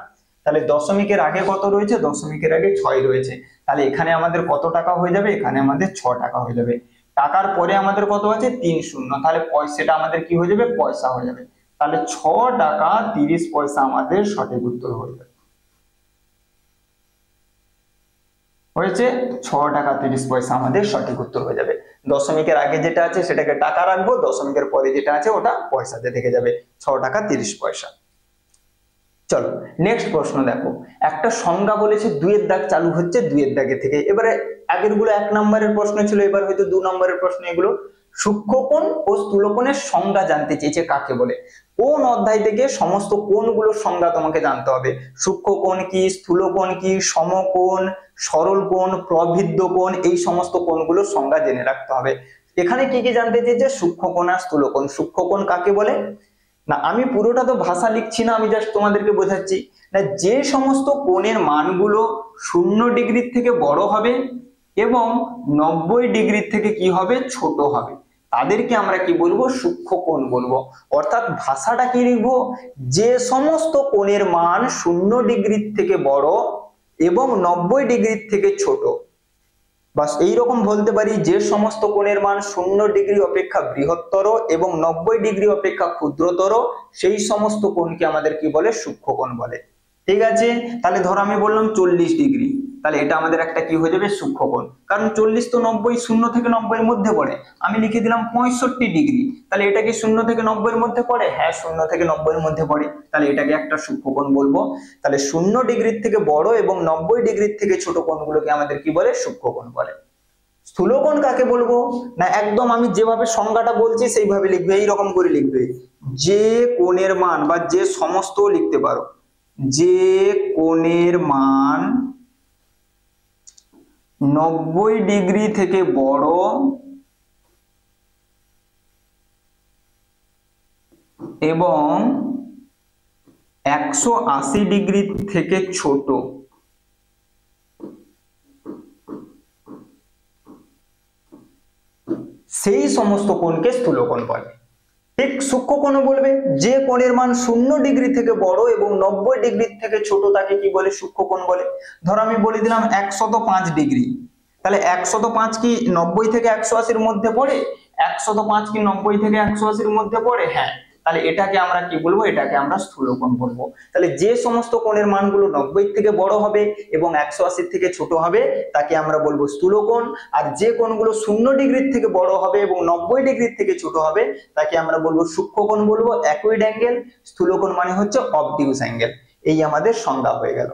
তাহলে দশমিকের আগে কত রয়েছে, দশমিকের আগে 6 রয়েছে। তাহলে এখানে আমাদের কত টাকা হয়ে যাবে, এখানে আমাদের 6 টাকা হয়ে যাবে। টাকার পরে আমাদের কত আছে, 30, তাহলে পয়সাটা আমাদের কি হয়ে যাবে, পয়সা হয়ে যাবে। তাহলে 6 টাকা 30 পয়সা আমাদের সঠিক উত্তর হয়ে যাবে। হয়েছে, 6 টাকা 30 পয়সা আমাদের সঠিক উত্তর হয়ে যাবে। দশমিকের আগে যেটা আছে সেটাকে টাকা রাখবো, দশমিকের পরে যেটা আছে ওটা পয়সাতে থেকে যাবে, 6 টাকা 30 পয়সা। চলো নেক্সট প্রশ্ন দেখো। একটা সংজ্ঞা বলেছে, 2-এর দাগ চালু হচ্ছে 2-এর দাগে থেকে। এবারে আগের গুলো 1 নম্বরের প্রশ্ন ছিল, এবার হয়তো 2 নম্বরের প্রশ্ন এগুলো। সূক্ষ্মকোণ ও স্থূলকোণের সংজ্ঞা জানতে চেয়েছে, কাকে বলে। কোন অধ্যায় থেকে সমস্ত কোণগুলোর সংজ্ঞা তোমাকে জানতে হবে। সূক্ষ্মকোণ কি, স্থূলকোণ কি, সমকোণ, সরল কোণ, প্রবৃদ্ধ কোণ, এই সমস্ত কোণগুলোর সংজ্ঞা জেনে রাখতে হবে। এখানে কি কি জানতে চেয়েছে, সূক্ষ্মকোণ আর স্থূলকোণ। সূক্ষ্মকোণ কাকে বলে না, আমি পুরোটা তো ভাষা লিখছি না, আমি জাস্ট তোমাদেরকে বোঝাচ্ছি না, যে সমস্ত কোণের মানগুলো 0 ডিগ্রির থেকে বড় হবে এবং 90 ডিগ্রির থেকে কি হবে, ছোট হবে, তাদেরকে আমরা কি বলবো, সূক্ষ্মকোণ বলবো। অর্থাৎ ভাষাটা কি লিখবো, যে সমস্ত কোণের মান 0 ডিগ্রির থেকে বড় এবং 90 ডিগ্রির থেকে ছোট, বাস এইরকম বলতে পারি, যে সমস্ত কোণের মান 0 ডিগ্রি অপেক্ষা বৃহত্তর এবং 90 ডিগ্রি অপেক্ষা ক্ষুদ্রতর, সেই সমস্ত কোণকে আমাদের কি বলে, সূক্ষ্মকোণ বলে। ঠিক আছে, তাহলে ধরো আমি বললাম 40 ডিগ্রি, তাহলে এটা আমাদের একটা কি হয়ে যাবে, সূক্ষ্মকোণ। কারণ 40 তো 90, 0 থেকে 90 এর মধ্যে পড়ে। আমি লিখে দিলাম 65 ডিগ্রি, তাহলে এটা কি 0 থেকে 90 এর মধ্যে পড়ে, হ্যাঁ 0 থেকে 90 এর মধ্যে পড়ে, তাহলে এটাকে একটা সূক্ষ্মকোণ বলবো। তাহলে 0 ডিগ্রির থেকে বড় এবং 90 ডিগ্রির থেকে ছোট কোণগুলোকে আমাদের কি বলে, সূক্ষ্মকোণ বলে। স্থূলকোণ কাকে বলবো না, একদম আমি যেভাবে সংজ্ঞাটা বলছি সেইভাবে লিখবে, এইরকম করে লিখবে, যে কোণের মান বা যে সমস্ত লিখতে পারো, যে কোণের মান 90 ডিগ্রি থেকে বড় এবং 180 ডিগ্রি থেকে ছোট, সেই সমস্ত কোণকে স্থূলকোণ বলে। ঠিক সূক্ষ্মকোণ বলবে যে কোণের মান 0 ডিগ্রি থেকে বড় এবং 90 ডিগ্রি থেকে ছোট, তাকে কি বলে, সূক্ষ্মকোণ বলে। ধরো আমি বলে দিলাম 105 ডিগ্রি, তাহলে 105 কি 90 থেকে 180 এর মধ্যে পড়ে, 105 কি 90 থেকে 180 এর মধ্যে পড়ে, হ্যাঁ। তাহলে এটাকে আমরা কি বলবো, এটাকে আমরা স্থূলকোণ বলবো। তাহলে যে সমস্ত কোণের মানগুলো 90 থেকে বড় হবে এবং 180 থেকে ছোট হবে তাকে আমরা বলবো স্থূলকোণ, আর যে কোণগুলো 0 ডিগ্রির থেকে বড় হবে এবং 90 ডিগ্রির থেকে ছোট হবে তাকে আমরা বলবো সূক্ষ্মকোণ বলবো, অ্যাকুইড অ্যাঙ্গেল। স্থূলকোণ মানে হচ্ছে অবটিউজ অ্যাঙ্গেল। এই আমাদের সংজ্ঞা হয়ে গেল।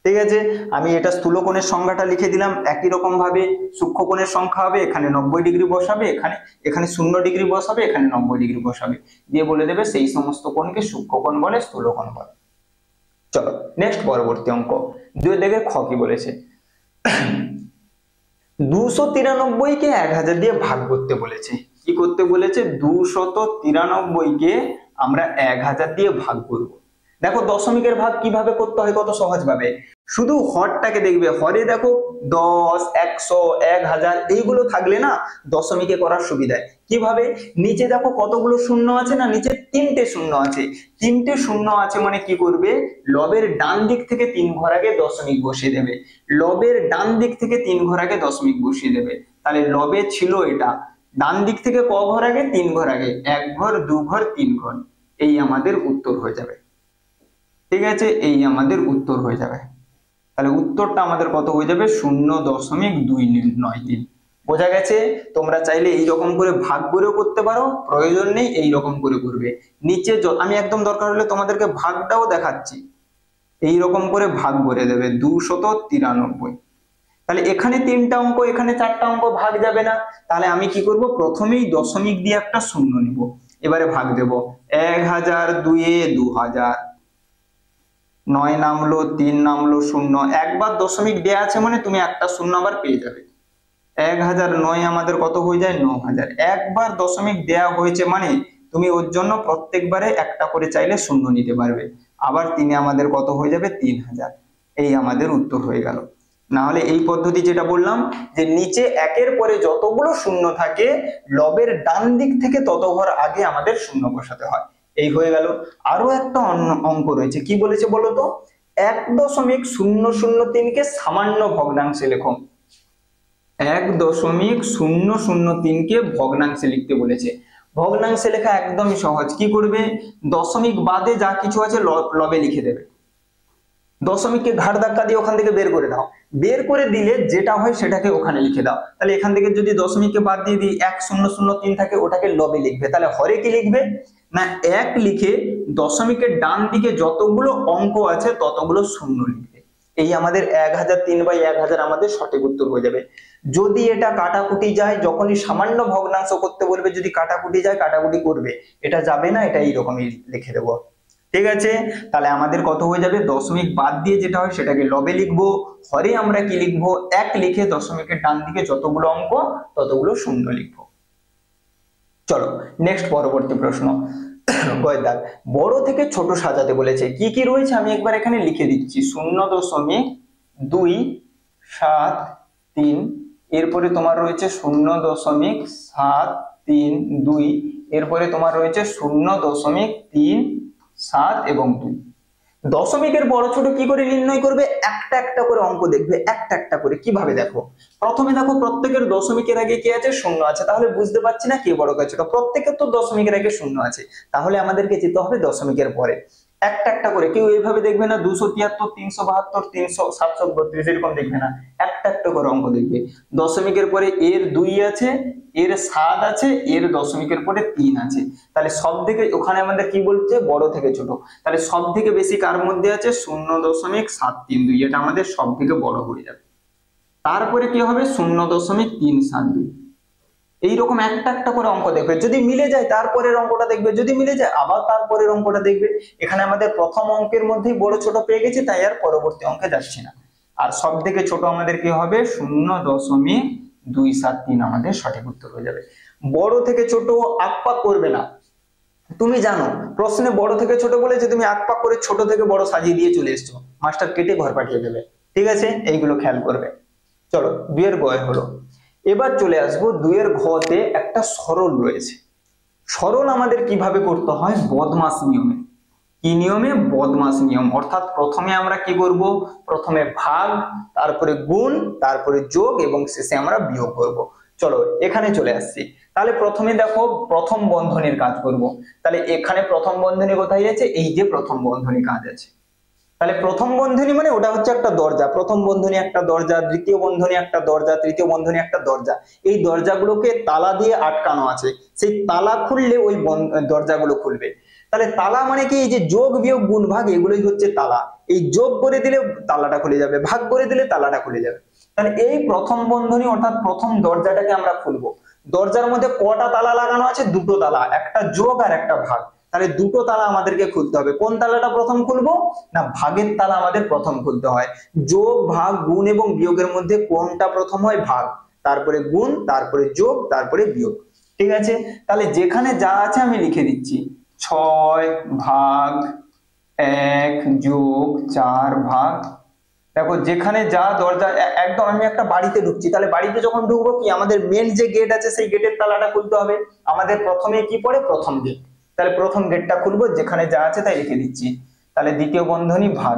ঠিক আছে, আমি এটা স্থূলকোণের সংজ্ঞাটা লিখে দিলাম। একই রকম ভাবে সূক্ষ্মকোণের সংখ্যা হবে, এখানে 90 ডিগ্রি বসাবে, এখানে 0 ডিগ্রি বসাবে, এখানে 90 ডিগ্রি বসাবে, দিয়ে বলে দেবে সেই সমস্ত কোণকে সূক্ষ্মকোণ বলে, স্থূলকোণ বলে। চলো নেক্সট পরবর্তী অঙ্ক 2 দেখে খ কি বলেছে। 293 কে 1000 দিয়ে ভাগ করতে বলেছে। কি করতে বলেছে? 293 কে আমরা 1000 দিয়ে ভাগ করব। দেখো দশমিকের ভাগ কিভাবে করতে হয়, কত সহজ ভাবে। শুধু হরটাকে দেখবে, হরে দেখো 10, 100, 1000 এইগুলো থাকলে না দশমিকে করার সুবিধায়। কিভাবে? নিচে দেখো কতগুলো শূন্য আছে না, নিচে 3টে শূন্য আছে। 3টে শূন্য আছে মানে কি করবে, লবের ডান দিক থেকে 3 ঘর আগে দশমিক বসিয়ে দেবে। লবের ডান দিক থেকে 3 ঘর আগে দশমিক বসিয়ে দেবে। তাহলে লবে ছিল এটা, ডান দিক থেকে ক ঘর আগে, 3 ঘর আগে, 1 ঘর, 2 ঘর, 3 ঘর। এই আমাদের উত্তর হয়ে যাবে। ঠিক আছে, এই আমাদের উত্তর হয়ে যাবে। তাহলে উত্তরটা আমাদের কত হয়ে যাবে? 0.293। বোঝা গেছে? তোমরা চাইলে এইরকম করে ভাগ করেও করতে পারো, প্রয়োজন নেই এইরকম করে করবে। নিচে আমি একদম দরকার হলে তোমাদেরকে ভাগটাও দেখাচ্ছি। এইরকম করে ভাগ করে দেবে 293। তাহলে এখানে 3টা অঙ্ক, এখানে 4টা অঙ্ক, ভাগ যাবে না। তাহলে আমি কি করব, প্রথমেই দশমিক দিয়ে একটা শূন্য নিব, এবারে ভাগ দেব। 1000, 2 এ 2000, 9 নামলো, 3 নামলো, 0। একবার দশমিক দেয়া আছে মানে তুমি একটা শূন্য আবার পেয়ে যাবে। 1009 আমাদের কত হয়ে যায়? 9000। একবার দশমিক দেয়া হয়েছে মানে তুমি ওর জন্য প্রত্যেকবারে একটা করে চাইলে শূন্য নিতে পারবে। আবার 3 আমাদের কত হয়ে যাবে? 3000। এই আমাদের উত্তর হয়ে গেল। না হলে এই পদ্ধতি যেটা বললাম যে নিচে একের পরে যতগুলো শূন্য থাকে লবের ডান দিক থেকে তত ঘর আগে আমাদের শূন্য বসাতে হয়। এই হয়ে গেল। আরো একটা অঙ্ক রয়েছে, কি বলেছে বলো তো? 1.003 কে সামান্য ভগ্নাংশে লেখো। 1.003 কে ভগ্নাংশে লিখতে বলেছে। ভগ্নাংশে লেখা একদমই সহজ। কি করবে, দশমিক বাদে যা কিছু আছে লবে লিখে দেবে। দশমিককে ঘাড় ধাক্কা দিয়ে ওখান থেকে বের করে দাও, বের করে দিলে যেটা হয় সেটাকে ওখানে লিখে দাও। তাহলে এখান থেকে যদি দশমিককে বাদ দিয়ে দিই 1003 থাকে, ওটাকে লবে লিখবে। তাহলে হরে কি লিখবে না, 1 লিখে দশমিকের ডান দিকে যতগুলো অঙ্ক আছে ততগুলো শূন্য লিখবে। এই আমাদের 1003/1000 আমাদের সঠিক উত্তর হয়ে যাবে। যদি এটা কাটাকুটি যায়, যখনই সামান্য ভগ্নাংশ করতে বলবে যদি কাটাকুটি যায় কাটাকুটি করবে, এটা যাবে না, এটা এইরকমই লিখে দেবো। ঠিক আছে, তাহলে আমাদের কত হয়ে যাবে, দশমিক বাদ দিয়ে যেটা হয় সেটাকে লবে লিখবো। হরে আমরা কি লিখবো, 1 লিখে দশমিকের ডান দিকে যতগুলো অঙ্ক ততগুলো শূন্য লিখবো। চলো নেক্সট পরবর্তী প্রশ্ন। দাগ, বড় থেকে ছোট সাজাতে বলেছে। কি কি রয়েছে আমি একবার এখানে লিখে দিচ্ছি। 0.273, এরপরে তোমার রয়েছে 0.732, এরপরে তোমার রয়েছে 0.37 এবং 2। দশমিকের বড় ছোট কি করে নির্ণয় করবে, একটা একটা করে অঙ্ক দেখবে, একটা একটা করে। কিভাবে দেখো, প্রথমে দেখো প্রত্যেকের দশমিকের আগে কি আছে, শূন্য আছে। তাহলে বুঝতে পারছি না কে বড় কে ছোট, প্রত্যেকের তো দশমিকের আগে শূন্য আছে, তাহলে আমাদেরকে যেতে হবে দশমিকের পরে। একটা একটা করে, কেউ এইভাবে দেখবে না 273, 372, 300, 732 এরকম দেখবে না, একটা একটা করে অঙ্ক দেখবে। দশমিকের পরে এর 2 আছে, এর 7 আছে, এর দশমিকের পরে 3 আছে। তাহলে সব থেকে ওখানে আমাদের কি বলছে, বড় থেকে ছোট। তাহলে সব থেকে বেশি কার মধ্যে আছে, 0.732, এটা আমাদের সব থেকে বড় হয়ে যাবে। তারপরে কি হবে, 0.372। এইরকম একটা একটা করে অঙ্ক দেখবে, যদি মিলে যায় তারপরের অঙ্কটা দেখবে, যদি মিলে যায় আবার তারপরের অঙ্কটা দেখবে। এখানে আমাদের প্রথম অঙ্কের মধ্যেই বড় ছোট পেয়ে গেছি, তাই আর পরবর্তী অঙ্কে যাচ্ছি না। আর সব থেকে ছোট আমাদের কি হবে, 0.273 আমাদের সঠিক উত্তর হয়ে যাবে। বড় থেকে ছোট আকপাক করবে না। তুমি জানো প্রশ্নে বড় থেকে ছোট বলেছে, তুমি আকপাক করে ছোট থেকে বড় সাজিয়ে দিয়ে চলে এসছো, মাস্টার কেটে ঘর পাঠিয়ে দেবে। ঠিক আছে, এইগুলো খেয়াল করবে। চলো 2 এর গ হলো। এবার চলে আসবো 2 এর ঘতে একটা সরল রয়েছে। সরল আমাদের কিভাবে করতে হয়, বদমাস নিয়মে। কি নিয়মে, বদমাস নিয়ম। অর্থাৎ প্রথমে আমরা কি করব, প্রথমে ভাগ, তারপরে গুণ, তারপরে যোগ এবং শেষে আমরা বিয়োগ করব। চলো এখানে চলে আসছি। তাহলে প্রথমে দেখো প্রথম বন্ধনীর কাজ করব। তাহলে এখানে প্রথম বন্ধনী কোথায় আছে, এই যে প্রথম বন্ধনী কাজ আছে। তাহলে প্রথম বন্ধনী মানে ওটা হচ্ছে একটা দরজা, প্রথম বন্ধনী একটা দরজা, দ্বিতীয় বন্ধনী একটা দরজা, তৃতীয় বন্ধনী একটা দরজা। এই দরজাগুলোকে তালা দিয়ে আটকানো আছে, সেই তালা খুললে ওই দরজাগুলো খুলবে। তাহলে তালা মানে কি, এই যে যোগ বিয়োগ গুণ ভাগ এগুলোই হচ্ছে তালা। এই যোগ করে দিলে তালাটা খুলে যাবে, ভাগ করে দিলে তালাটা খুলে যাবে। তাহলে এই প্রথম বন্ধনী অর্থাৎ প্রথম দরজাটাকে আমরা খুলবো। দরজার মধ্যে কটা তালা লাগানো আছে, দুটো তালা, একটা যোগ আর একটা ভাগ। তাহলে দুটো তালা আমাদেরকে খুলতে হবে। কোন তালাটা প্রথম খুলবো, না ভাগের তালা আমাদের প্রথম খুলতে হয়। যোগ ভাগ গুণ এবং বিয়োগের মধ্যে কোনটা প্রথম হয়, ভাগ, তারপরে গুণ, তারপরে যোগ, তারপরে বিয়োগ। ঠিক আছে, তাহলে যেখানে যা আছে আমি লিখে দিচ্ছি, 6 ভাগ 1 যোগ 4 ভাগ। দেখো যেখানে যা দরজা, একদম আমি একটা বাড়িতে ঢুকছি, তাহলে বাড়িতে যখন ঢুকবো কি আমাদের মেন যে গেট আছে সেই গেটের তালাটা খুলতে হবে। আমাদের প্রথমে কি পড়ে, প্রথম গেট। তাহলে প্রথম গেটটা খুলবো, যেখানে যা আছে তাই লিখে দিচ্ছি। তাহলে দ্বিতীয় বন্ধনী ভাগ।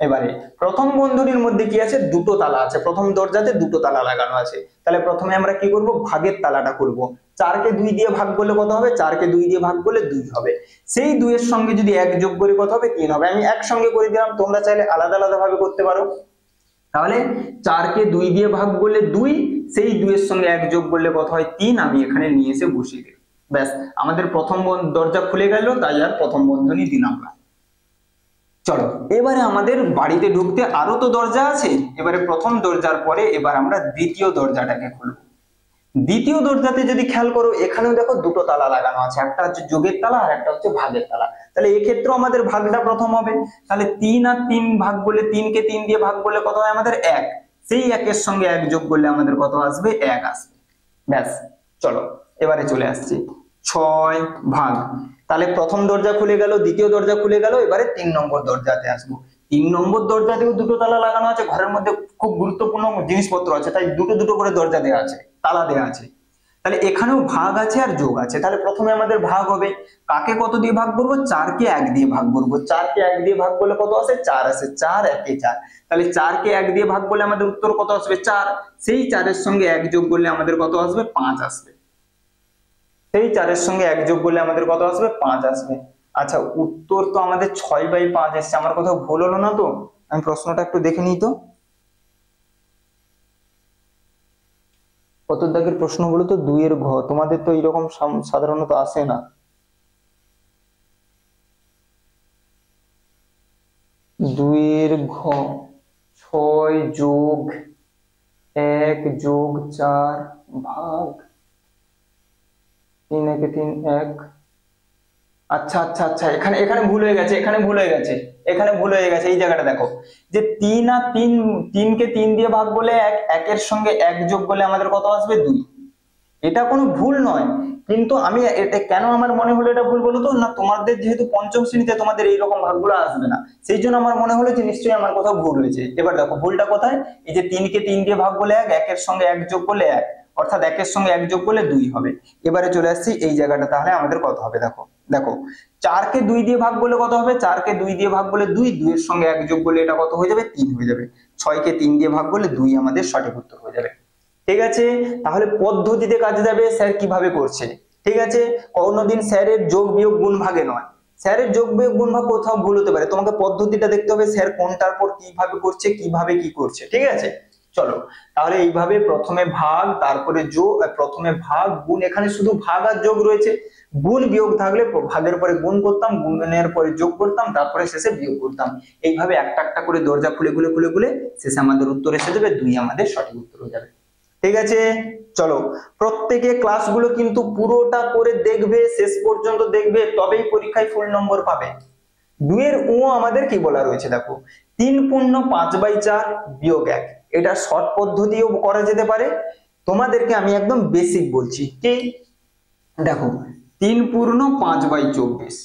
এবারে প্রথম বন্ধনীর মধ্যে কি আছে, দুটো তালা আছে, প্রথম দরজাতে দুটো তালা লাগানো আছে। তাহলে প্রথমে আমরা কি করব, ভাগের তালাটা খুলবো। 4 কে 2 দিয়ে ভাগ করলে কত হবে, 4 কে 2 দিয়ে ভাগ করলে 2 হবে। সেই 2 এর সঙ্গে যদি 1 যোগ করি কত হবে, 3 হবে। আমি একসঙ্গে করে দিলাম, তোমরা চাইলে আলাদা আলাদা ভাবে করতে পারো। তাহলে 4 কে 2 দিয়ে ভাগ করলে 2, সেই 2 এর সঙ্গে 1 যোগ করলে কত হয়, 3। আমি এখানে নিয়ে এসে বসিয়ে দিলাম, ব্যাস আমাদের প্রথম দরজা খুলে গেল, তাই আর প্রথম বন্ধনী দিলাম না। চলো এবারে আমাদের বাড়িতে ঢুকতে আরো তো দরজা আছে, এবারে প্রথম দরজার পরে এবার আমরা দ্বিতীয় দরজাটাকে খুলবো। দ্বিতীয় দরজাতে যদি খেয়াল করো, এখানেও দেখো দুটো তালা লাগানো আছে, একটা হচ্ছে যোগের তালা আর একটা হচ্ছে ভাগের তালা। তাহলে এক্ষেত্রে আমাদের ভাগটা প্রথম হবে। তাহলে 3 আর 3 ভাগ করলে, 3 কে 3 দিয়ে ভাগ করলে কত হয় আমাদের 1। সেই 1 এর সঙ্গে 1 যোগ করলে আমাদের কত আসবে, 1 আসবে। ব্যাস, চলো এবারে চলে আসছি 6 ভাগ। তাহলে প্রথম দরজা খুলে গেল, দ্বিতীয় দরজা খুলে গেল, এবারে 3 নম্বর দরজাতে আসবো। 3 নম্বর দরজাতেও দুটো তালা লাগানো আছে, ঘরের মধ্যে খুব গুরুত্বপূর্ণ জিনিসপত্র আছে, তাই দুটো দুটো করে দরজা দেওয়া আছে, তালা দেওয়া আছে। তাহলে এখানেও ভাগ আছে আর যোগ আছে। তাহলে প্রথমে আমাদের ভাগ হবে, কাকে কত দিয়ে ভাগ করবো, 4 কে 1 দিয়ে ভাগ করবো। 4 কে 1 দিয়ে ভাগ করলে কত আসে, 4 আসে। 4 1 4। তাহলে 4 কে 1 দিয়ে ভাগ করলে আমাদের উত্তর কত আসবে, 4। সেই 4 এর সঙ্গে 1 যোগ করলে আমাদের কত আসবে, 5 আসবে। সেই 4 এর সঙ্গে 1 যোগ করলে আমাদের কত আসবে, 5 আসবে। আচ্ছা, উত্তর তো আমাদের 6/5 এসছে, আমার কোথাও ভুল হলো না তো? আমি প্রশ্নটা একটু দেখে নিই তো। কত দাগের প্রশ্নগুলো তো 2 এর ঘ, তোমাদের তো এরকম সাধারণত আসে না। 2 এর ঘ, 6 যোগ 1 যোগ 4 ভাগ 3 1 3 1। আচ্ছা আচ্ছা আচ্ছা, এখানে এখানে ভুল হয়ে গেছে, এখানে ভুল হয়ে গেছে, এখানে ভুল হয়ে গেছে। এই জায়গাটা দেখো, যে 3 আর 3, 3 কে 3 দিয়ে ভাগ করলে 1, 1 এর সঙ্গে 1 যোগ করলে আমাদের কত আসবে, 2। এটা কোনো ভুল নয়, কিন্তু আমি এটা কেন আমার মনে হলো এটা ভুল বলো তো, না তোমাদের যেহেতু পঞ্চম শ্রেণীতে তোমাদের এইরকম ভাগগুলো আসবে না, সেই জন্য আমার মনে হলো যে নিশ্চয়ই আমার কোথাও ভুল হয়েছে। এবার দেখো ভুলটা কোথায়, এই যে 3 কে 3 দিয়ে ভাগ করলে 1, 1 এর সঙ্গে 1 যোগ করলে 1, অর্থাৎ 1 এর সঙ্গে 1 যোগ করলে 2 হবে। এবারে চলে আসছি এই জায়গাটা, তাহলে আমাদের কত হবে, দেখো দেখো 4 কে 2 দিয়ে ভাগ করলে কত হবে, 4 কে 2 দিয়ে ভাগ করলে 2, 2 এর সঙ্গে 1 যোগ করলে এটা কত হয়ে যাবে, 3 হয়ে যাবে। 6 কে 3 দিয়ে ভাগ করলে 2 আমাদের সঠিক উত্তর হয়ে যাবে। ঠিক আছে, তাহলে পদ্ধতিতে কাজে যাবে স্যার কিভাবে করছে। ঠিক আছে, কোনোদিন স্যারের যোগ বিয়োগ গুণ ভাগে নয়, স্যারের যোগ বিয়োগ গুণ ভাগ কোথাও ভুল হতে পারে, তোমাকে পদ্ধতিটা দেখতে হবে স্যার কোনটার পর কিভাবে করছে, কিভাবে কি করছে। ঠিক আছে, চলো তাহলে এইভাবে প্রথমে ভাগ, তারপরে যোগ, প্রথমে ভাগ গুণ, এখানে শুধু ভাগ আর যোগ রয়েছে। গুণ বিয়োগ থাকলে ভাগের পরে গুণ করতাম, গুণের পরে যোগ করতাম, তারপরে শেষে বিয়োগ করতাম। এইভাবে একটা একটা করে দরজা খুলে খুলে খুলে খুলে শেষে আমাদের উত্তর এসে যাবে 2 আমাদের সঠিক উত্তর হয়ে যাবে। ঠিক আছে, চলো প্রত্যেকে ক্লাসগুলো কিন্তু পুরোটা করে দেখবে, শেষ পর্যন্ত দেখবে, তবেই পরীক্ষায় ফুল নম্বর পাবে। 2 এর ও আমাদের কি বলা রয়েছে দেখো, 3 পূর্ণ 5/4 বিয়োগ 1। এটা শর্ট পদ্ধতিও করা যেতে পারে, তোমাদেরকে আমি একদম বেসিক বলছি। কি দেখো, 3 পূর্ণ 5/24,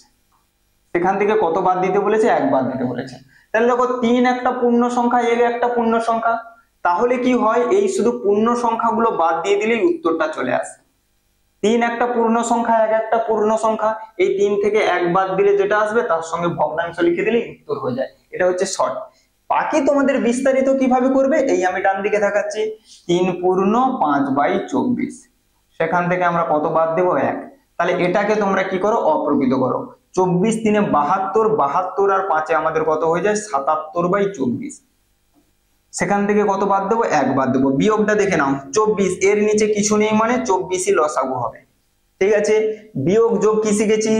সেখান থেকে কত বাদ দিতে বলেছে, 1 বাদ দিতে বলেছে। তাহলে দেখো 3 একটা পূর্ণ সংখ্যা, 1 একটা পূর্ণ সংখ্যা, তাহলে কি হয়, এই শুধু পূর্ণ সংখ্যাগুলো বাদ দিয়ে দিলেই উত্তরটা চলে আসে। 3 একটা পূর্ণ সংখ্যা, 1 একটা পূর্ণ সংখ্যা, এই 3 থেকে 1 বাদ দিলে যেটা আসবে তার সঙ্গে ভগ্নাংশ লিখে দিলেই উত্তর হয়ে যায়। এটা হচ্ছে শর্ট। বাকি তোমাদের বিস্তারিত কিভাবে করবে এই আমি ডান দিকে দেখাচ্ছি। 3 পূর্ণ 5/24, সেখান থেকে আমরা কত বাদ দেবো 1। তাহলে এটাকে তোমরা কি করো অপ্রকৃত করো। 24 3 72, 72 আর 5 আমাদের কত হয়ে যায় 77/24। সেখান থেকে কত বাদ দেবো 1 বাদ দেবো। বিয়োগটা দেখে নাও, 24 এর নিচে কিছু নেই মানে 24ই লসাগু হবে। ঠিক আছে, বিয়োগ যোগ কি শিখেছি,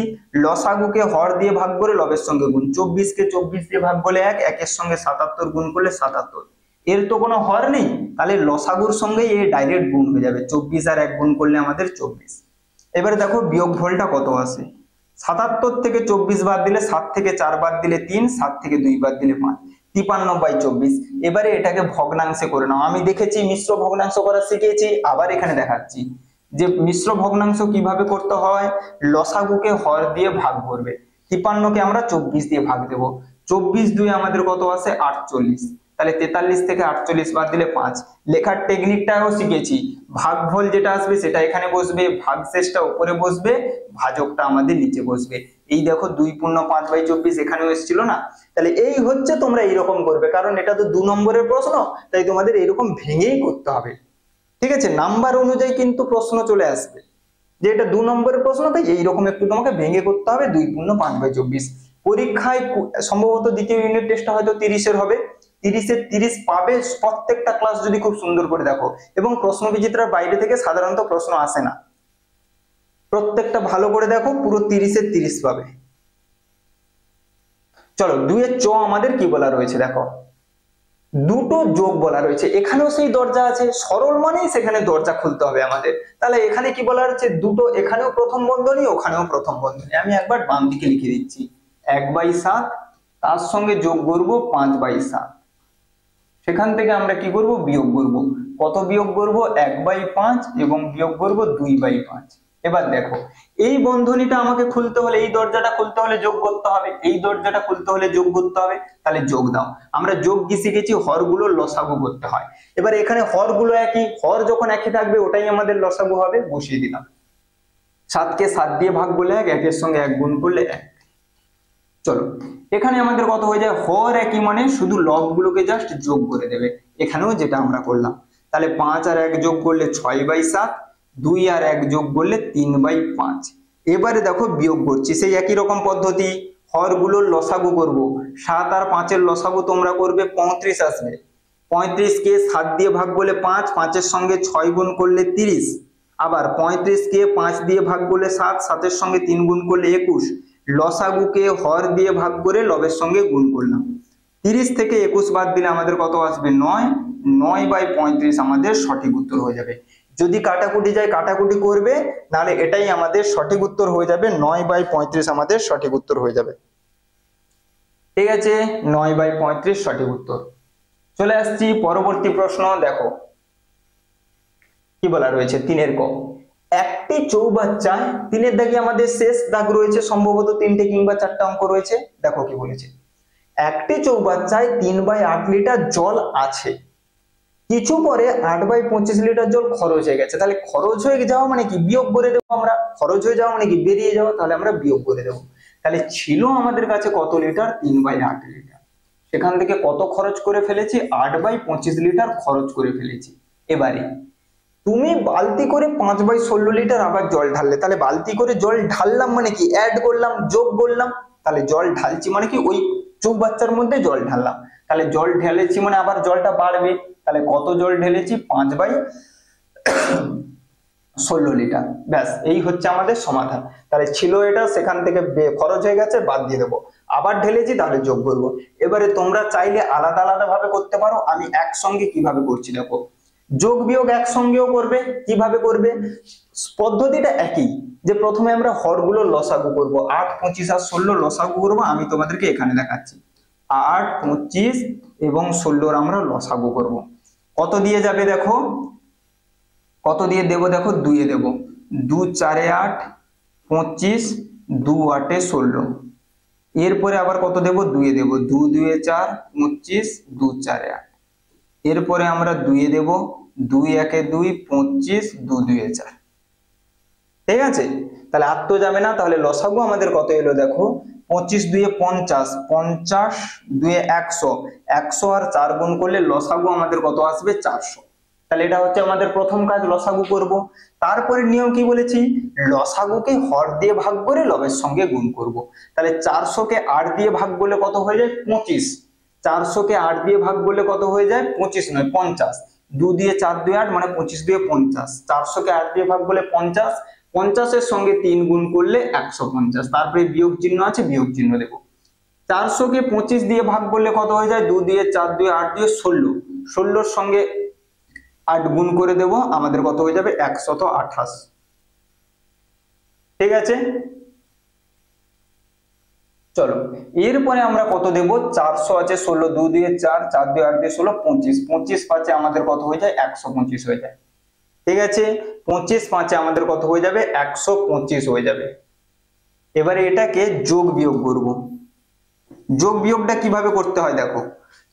লসাগুকে হর দিয়ে ভাগ করে লবের সঙ্গে গুণ। 24 কে 24 দিয়ে ভাগ করলে 1, 1 এর সঙ্গে 77 গুণ করলে 77। এর তো কোনো হর নেই, তাহলে লসাগুর সঙ্গে এ ডাইরেক্ট গুণ হয়ে যাবে। 24 আর 1 গুণ করলে আমাদের 24। এবারে দেখো বিয়োগ ফলটা কত আসে। 77 থেকে 24 বাদ দিলে 7 থেকে 4 বাদ দিলে 3, 7 থেকে 2 বাদ দিলে 5, 53/24। এবারে এটাকে ভগ্নাংশে করে নাও। আমি দেখেছি মিশ্র ভগ্নাংশ করা শিখিয়েছি, আবার এখানে দেখাচ্ছি যে মিশ্র ভগ্নাংশ কিভাবে করতে হয়। লসাগুকে হর দিয়ে ভাগ করবে। 53 কে আমরা 24 দিয়ে ভাগ দেব। 24 2 আমাদের কত আসে 48। তাহলে 43 থেকে 48 বাদ দিলে 5। লেখার টেকনিকটাও শিখেছি, ভাগফল যেটা আসবে সেটা এখানে বসবে, ভাগশেষটা উপরে বসবে, ভাজকটা আমাদের নিচে বসবে। এই দেখো 2 পূর্ণ 5/24 এখানেও এসেছিল না। তাহলে এই হচ্ছে তোমরা এইরকম করবে, কারণ এটা তো 2 নম্বরের প্রশ্ন, তাই তোমাদের এইরকম ভেঙেই করতে হবে। ঠিক আছে, নাম্বার অনুযায়ী কিন্তু প্রশ্ন চলে আসবে, যে এটা 2 নম্বরের প্রশ্ন, তাই এইরকম একটু তোমাকে ভেঙে করতে হবে। 2 পূর্ণ 5/24 পরীক্ষায় সম্ভবত দ্বিতীয় ইউনিট টেস্টটা হয়তো 30 এর হবে। 30 এ 30 পাবে প্রত্যেকটা ক্লাস যদি খুব সুন্দর করে দেখো, এবং প্রশ্ন বিচিত্রার বাইরে থেকে সাধারণত প্রশ্ন আসে না। প্রত্যেকটা ভালো করে দেখো, পুরো 30 এ 30 পাবে। চলো 2 এর চ আমাদের কি বলা রয়েছে দেখো, দুটো যোগ বলা রয়েছে। এখানেও সেই দরজা আছে, সরল মানেই সেখানে দরজা খুলতে হবে আমাদের। তাহলে এখানে কি বলা হচ্ছে, দুটো, এখানেও প্রথম বন্ধনী ওখানেও প্রথম বন্ধনী। আমি একবার বাম দিকে লিখে দিচ্ছি, 1/7 তার সঙ্গে যোগ করব 5/7। সেখান থেকে আমরা কি করব বিয়োগ করব। কত বিয়োগ করব 1/5 এবং বিয়োগ করব 2/5। এবার দেখো এই বন্ধনীটা আমাকে খুলতে হলে, এই দরজাটা খুলতে হলে যোগ করতে হবে, এই দরজাটা খুলতে হলে যোগ করতে হবে। তাহলে যোগ দাও। আমরা যোগ কি শিখেছি, হরগুলো লসাগু করতে হয়। এবার এখানে হরগুলো একই, হর যখন একই থাকবে ওটাই আমাদের লসাগু হবে। বসিয়ে দিলাম। 7 কে 7 দিয়ে ভাগ করলে 1, 1 এর সঙ্গে 1 গুণ করলে 1। চলো এখানে আমাদের কত হয়ে যায়, হর একই মানে শুধু লবগুলোকে জাস্ট যোগ করে দেবে। এখানেও যেটা আমরা করলাম। তাহলে 5 আর 1 যোগ করলে 6/7, 2 আর 1 যোগ করলে 3/5। এবারে দেখো বিয়োগ করছি, সেই একই রকম পদ্ধতি, হরগুলোর লসাগু করব। 7 আর 5 এর লসাগু তোমরা করবে 35 আসবে। 35 কে 7 দিয়ে ভাগ করলে 5, 5 এর সঙ্গে 6 গুণ করলে 30। আবার 35 কে 5 দিয়ে ভাগ করলে 7, 7 এর সঙ্গে 3 গুণ করলে 21। লসাগুকে হর দিয়ে ভাগ করে লবের সঙ্গে গুণ করলাম। 30 থেকে 21 বাদ দিলে আমাদের কত আসবে 9, 9/35 আমাদের সঠিক উত্তর হয়ে যাবে। যদি কাটাকুটি যায় কাটাকুটি করবে, নাহলে এটাই আমাদের সঠিক উত্তর হয়ে যাবে। 9/35 আমাদের সঠিক উত্তর হয়ে যাবে। ঠিক আছে, 9/35 সঠিক উত্তর। চলে আসছি পরবর্তী প্রশ্ন। দেখো কি বলা রয়েছে 3 এর ক। একটি চৌবাচ্চায় 3 এর দাগে আমাদের শেষ দাগ রয়েছে, সম্ভবত 3টে কিংবা 4টে অঙ্ক রয়েছে। দেখো কি বলেছে, একটি চৌবাচ্চায় 3/8 লিটার জল আছে, কিছু পরে 8/25 লিটার জল খরচ হয়ে গেছে। তাহলে খরচ হয়ে যাওয়া মানে কি, বিয়োগ করে দেবো আমরা। খরচ হয়ে যাওয়া মানে কি, বেরিয়ে যাওয়া, তাহলে আমরা বিয়োগ করে দেবো। তাহলে ছিল আমাদের কাছে কত লিটার, 3/8 লিটার। সেখান থেকে কত খরচ করে ফেলেছি, 8/25 লিটার খরচ করে ফেলেছি। এবারে তুমি বালতি করে 5/16 লিটার আবার জল ঢাললে। তাহলে বালতি করে জল ঢাললাম মানে কি, অ্যাড করলাম, যোগ করলাম। তাহলে জল ঢালছি মানে কি, ওই চৌবাচ্চার মধ্যে জল ঢাললাম। তাহলে জল ঢেলেছি মানে আবার জলটা বাড়বে। তাহলে কত জল ঢেলেছি, 5/16 লিটার। ব্যাস, এই হচ্ছে আমাদের সমাধান। তাহলে ছিল এটা, সেখান থেকে খরচ হয়ে গেছে, বাদ দিয়ে দেবো। আবার ঢেলেছি, তাহলে যোগ করবো। এবারে তোমরা চাইলে আলাদা আলাদা ভাবে করতে পারো, আমি একসঙ্গে কিভাবে করছি দেখো। যোগ বিয়োগ একসঙ্গেও করবে। কিভাবে করবে, পদ্ধতিটা একই, যে প্রথমে আমরা হরগুলো লসাগু করব। 8, 25 আর 16 লসাগু করব। আমি তোমাদেরকে এখানে দেখাচ্ছি, 8, 25 এবং 16 আমরা লসাগু করব। কত দিয়ে যাবে দেখো, কত দিয়ে দেবো দেখো, 2 এ দেবো। 2 4 8, 25, 2 8 16। এরপরে আবার কত দেবো, 2 এ দেবো। 2 2 4, 25, 2 4 8। এরপরে আমরা 2 এ দেবো। 2 1 2, 25, 2 2 4। ঠিক আছে, তাহলে আর তো যাবে না। তাহলে লসাগু আমাদের কত এলো দেখো, 25 দুয়ে 50, 50 দুয়ে 100, 100 আর 4 গুণ করলে লসাগু আমাদের কত আসবে 400। তাহলে এটা হচ্ছে আমাদের প্রথম কাজ, লসাগু করব। তারপরে নিয়ম কি বলেছি, লসাগুকে হর দিয়ে ভাগ করে লবের সঙ্গে গুণ করব। তাহলে 400 কে 8 দিয়ে ভাগ করলে কত হয়ে যায় 25, 400 কে 8 দিয়ে ভাগ করলে কত হয়ে যায় 25 নয় 50, 2 দিয়ে 4 দুই 8 মানে 25 দিয়ে 50, 400 কে 8 দিয়ে ভাগ করলে 50, 50 এর সঙ্গে 3 গুণ করলে 150, তারপরে বিয়োগ চিহ্ন আছে বিয়োগ চিহ্ন দেব। 400 কে 25 দিয়ে ভাগ করলে কত হয়ে যায় 2 দিয়ে 4 দুই 8 দিয়ে 16, 16 এর সঙ্গে 8 গুণ করে দেব, আমাদের কত হয়ে যাবে 128। ঠিক আছে, চলো এরপরে আমরা কত দেব, 400 আছে 16, 2 দিয়ে 4, 4 দিয়ে 8 দিয়ে 16, 25, 25 পাঁচে আমাদের কত হয়ে যায় 125 হয়ে যায়। ঠিক আছে, 25 পাঁচে আমাদের কত হয়ে যাবে 125 হয়ে যাবে। এবারে এটাকে যোগ বিয়োগ করব। যোগ বিয়োগটা কিভাবে করতে হয় দেখো,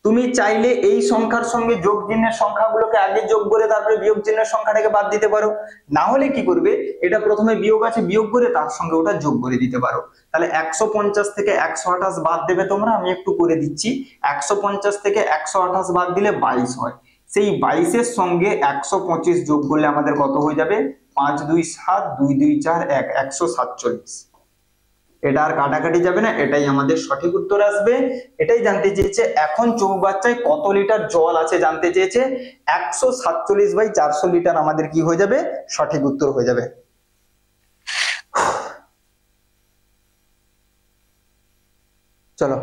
তুমি চাইলে এই সংখ্যার সঙ্গে যোগ চিহ্নের সংখ্যাগুলোকে আগে যোগ করে তারপরে বিয়োগ চিহ্নের সংখ্যাটাকে বাদ দিতে পারো, না হলে কি করবে, এটা প্রথমে বিয়োগ আছে বিয়োগ করে তার সঙ্গে ওটা যোগ করে দিতে পারো। তাহলে 150 থেকে 128 বাদ দেবে তোমরা, আমি একটু করে দিচ্ছি। 150 থেকে 128 বাদ দিলে 22 হয়, সেই 22 এর সঙ্গে 125 যোগ করলে আমাদের কত হয়ে যাবে 5 2 7, 2 2 4 1, 147। এটা আর কাটাকাটি যাবে না, এটাই আমাদের সঠিক উত্তর আসবে। এটাই জানতে চেয়েছে, এখন চৌবাচ্চায় কত লিটার জল আছে জানতে চেয়েছে, 147/400 লিটার আমাদের কি হয়ে যাবে সঠিক উত্তর হয়ে যাবে। চলো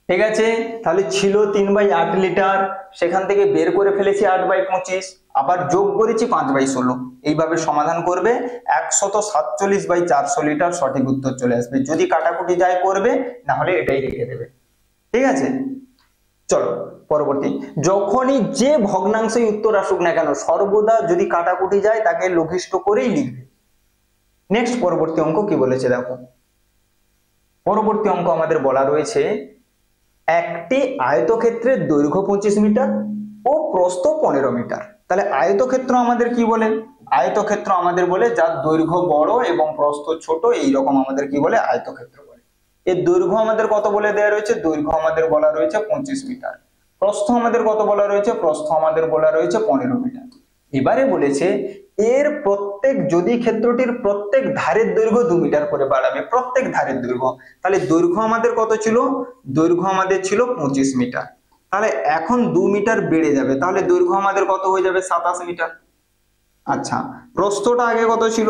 ঠিক আছে, তাহলে ছিল 3/8 লিটার, সেখান থেকে বের করে ফেলেছি 8/25, আবার যোগ করেছি 5/16, এইভাবে সমাধান করবে। 147/400 লিটার সঠিক উত্তর চলে আসবে। যদি কাটাকুটি যায় করবে, না হলে এটাই রেখে দেবে। ঠিক আছে, চলো পরবর্তী। যখনই যে ভগ্নাংশই উত্তর আসুক না কেন, সর্বদা যদি কাটাকুটি যায় তাকে লঘিষ্ঠ করেই লিখবে। নেক্সট পরবর্তী অঙ্ক কি বলেছে দেখো, পরবর্তী অঙ্ক আমাদের বলা রয়েছে, একটি আয়তক্ষেত্রের দৈর্ঘ্য 25 মিটার ও প্রস্থ 15 মিটার। তাহলে আয়তক্ষেত্র আমাদের কি বলে, আয়তক্ষেত্র আমাদের বলে যার দৈর্ঘ্য বড় এবং প্রস্থ ছোট, এইরকম আমাদের কি বলে আয়তক্ষেত্র বলে। এর দৈর্ঘ্য আমাদের কত বলে দেওয়া রয়েছে, দৈর্ঘ্য আমাদের বলা রয়েছে 25 মিটার, প্রস্থ আমাদের কত বলা রয়েছে, প্রস্থ আমাদের বলা রয়েছে 15 মিটার। এবারে বলেছে এর প্রত্যেক, যদি ক্ষেত্রটির প্রত্যেক ধারের দৈর্ঘ্য 2 মিটার করে বাড়াবে, প্রত্যেক ধারের দৈর্ঘ্য, তাহলে দৈর্ঘ্য আমাদের কত ছিল, দৈর্ঘ্য আমাদের ছিল 25 মিটার, তাহলে এখন 2 মিটার বেড়ে যাবে, তাহলে দৈর্ঘ্য আমাদের কত হয়ে যাবে 27 মিটার। আচ্ছা, প্রস্থটা আগে কত ছিল,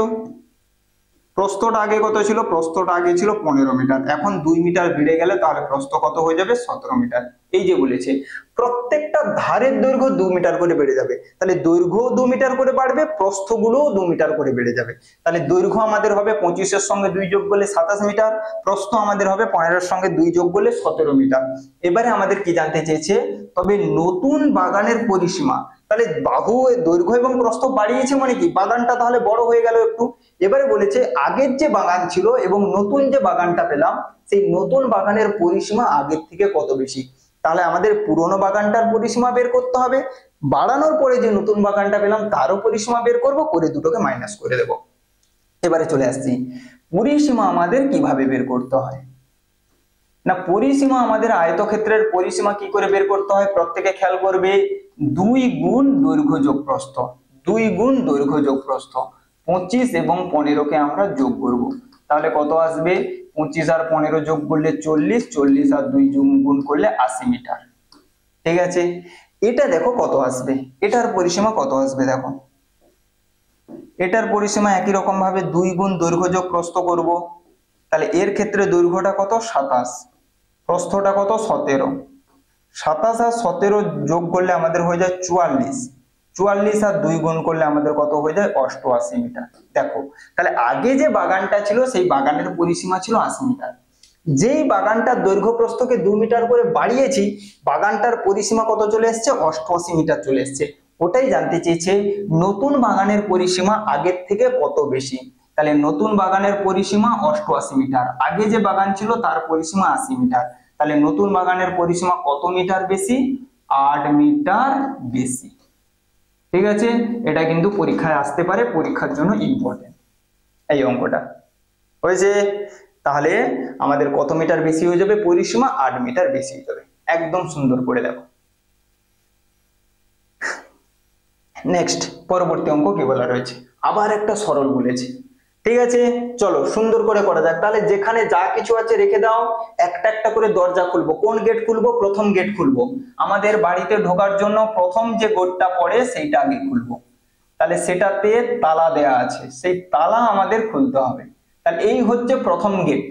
প্রস্থটা আগে কত ছিল, প্রস্থটা আগে ছিল 15 মিটার, এখন 2 মিটার বেড়ে গেলে তাহলে প্রস্থ কত হয়ে যাবে 17 মিটার। এই যে বলেছে প্রত্যেকটা ধারের দৈর্ঘ্য 2 মিটার করে বেড়ে যাবে, তাহলে দৈর্ঘ্য 2 মিটার করে বাড়বে, প্রস্থগুলোও 2 মিটার করে বেড়ে যাবে। তাহলে দৈর্ঘ্য আমাদের হবে 25 এর সঙ্গে 2 যোগ করলে 27 মিটার, প্রস্থ আমাদের হবে 15 এর সঙ্গে 2 যোগ করলে 17 মিটার। এবারে আমাদের কি জানতে চেয়েছে, তবে নতুন বাগানের পরিসীমা, তাহলে বাহু দৈর্ঘ্য এবং প্রস্থ বাড়িয়েছে মানে কি, বাগানটা তাহলে বড় হয়ে গেল একটু। এবারে বলেছে আগের যে বাগান ছিল এবং নতুন যে বাগানটা পেলাম, সেই নতুন বাগানের পরিসীমা আগের থেকে কত বেশি। তাহলে আমাদের পুরনো বাগানটার পরিসীমা বের করতে হবে, বাড়ানোর পরে যে নতুন বাগানটা পেলাম তারও পরিসীমা বের করব, করে দুটোকে মাইনাস করে দেব। এবারে চলে আসছি, পরিসীমা আমাদের কিভাবে বের করতে হয় না, পরিসীমা আমাদের আয়তক্ষেত্রের পরিসীমা কি করে বের করতে হয়, প্রত্যেকে খেয়াল করবে, 2 গুণ দৈর্ঘ্য যোগ প্রস্থ, 2 গুণ দৈর্ঘ্য যোগ প্রস্থ, 25 এবং 15 কে আমরা যোগ করব, তাহলে কত আসবে, 25 আর 15 যোগ করলে 40, 40 আর 2 গুণ করলে 80 মিটার। ঠিক আছে, এটা দেখো কত আসবে, এটার পরিসীমা কত আসবে দেখো, এটার পরিসীমা একই রকম ভাবে 2 গুণ দৈর্ঘ্য যোগ প্রস্থ করব, তাহলে এর ক্ষেত্রে দৈর্ঘ্যটা কত 27, প্রস্থটা কত 17, 27 আর 17 যোগ করলে আমাদের হয়ে যায় 44, 44 আর 2 গুণ করলে আমাদের কত হয়ে যায় 88 মিটার। দেখো তাহলে আগে যে বাগানটা ছিল সেই বাগানের পরিসীমা ছিল 80 মিটার, যেই বাগানটার দৈর্ঘ্য প্রস্থকে 2 মিটার করে বাড়িয়েছি, বাগানটার পরিসীমা কত চলে এসেছে 88 মিটার চলে এসেছে। ওটাই জানতে চেয়েছে নতুন বাগানের পরিসীমা আগের থেকে কত বেশি। তাহলে নতুন বাগানের পরিসীমা 88 মিটার, আগে যে বাগান ছিল তার পরিসীমা 80 মিটার, তাহলে নতুন বাগানের পরিসীমা কত মিটার বেশি, 8 মিটার বেশি। ঠিক আছে, এটা কিন্তু পরীক্ষায় আসতে পারে, পরীক্ষার জন্য ইম্পর্টেন্ট এই অঙ্কটা। হয়েছে? তাহলে আমাদের কত মিটার বেশি হয়ে যাবে? পরিসীমা 8 মিটার বেশি হয়ে যাবে। একদম সুন্দর করে দেখো। নেক্সট পরবর্তী অঙ্ক কি বলা রয়েছে? আবার একটা সরল বলেছে। ঠিক আছে, চলো সুন্দর করে করা যাক। তাহলে যেখানে যা কিছু আছে রেখে দাও, একটা একটা করে দরজা খুলবো। কোন গেট খুলবো? প্রথম গেট খুলবো। আমাদের বাড়িতে ঢোকার জন্য প্রথম যে গেটটা পড়ে সেইটা আগে খুলবো। তাহলে সেটাতে তালা দেয়া আছে, সেই তালা আমাদের খুলতে হবে। তাহলে এই হচ্ছে প্রথম গেট।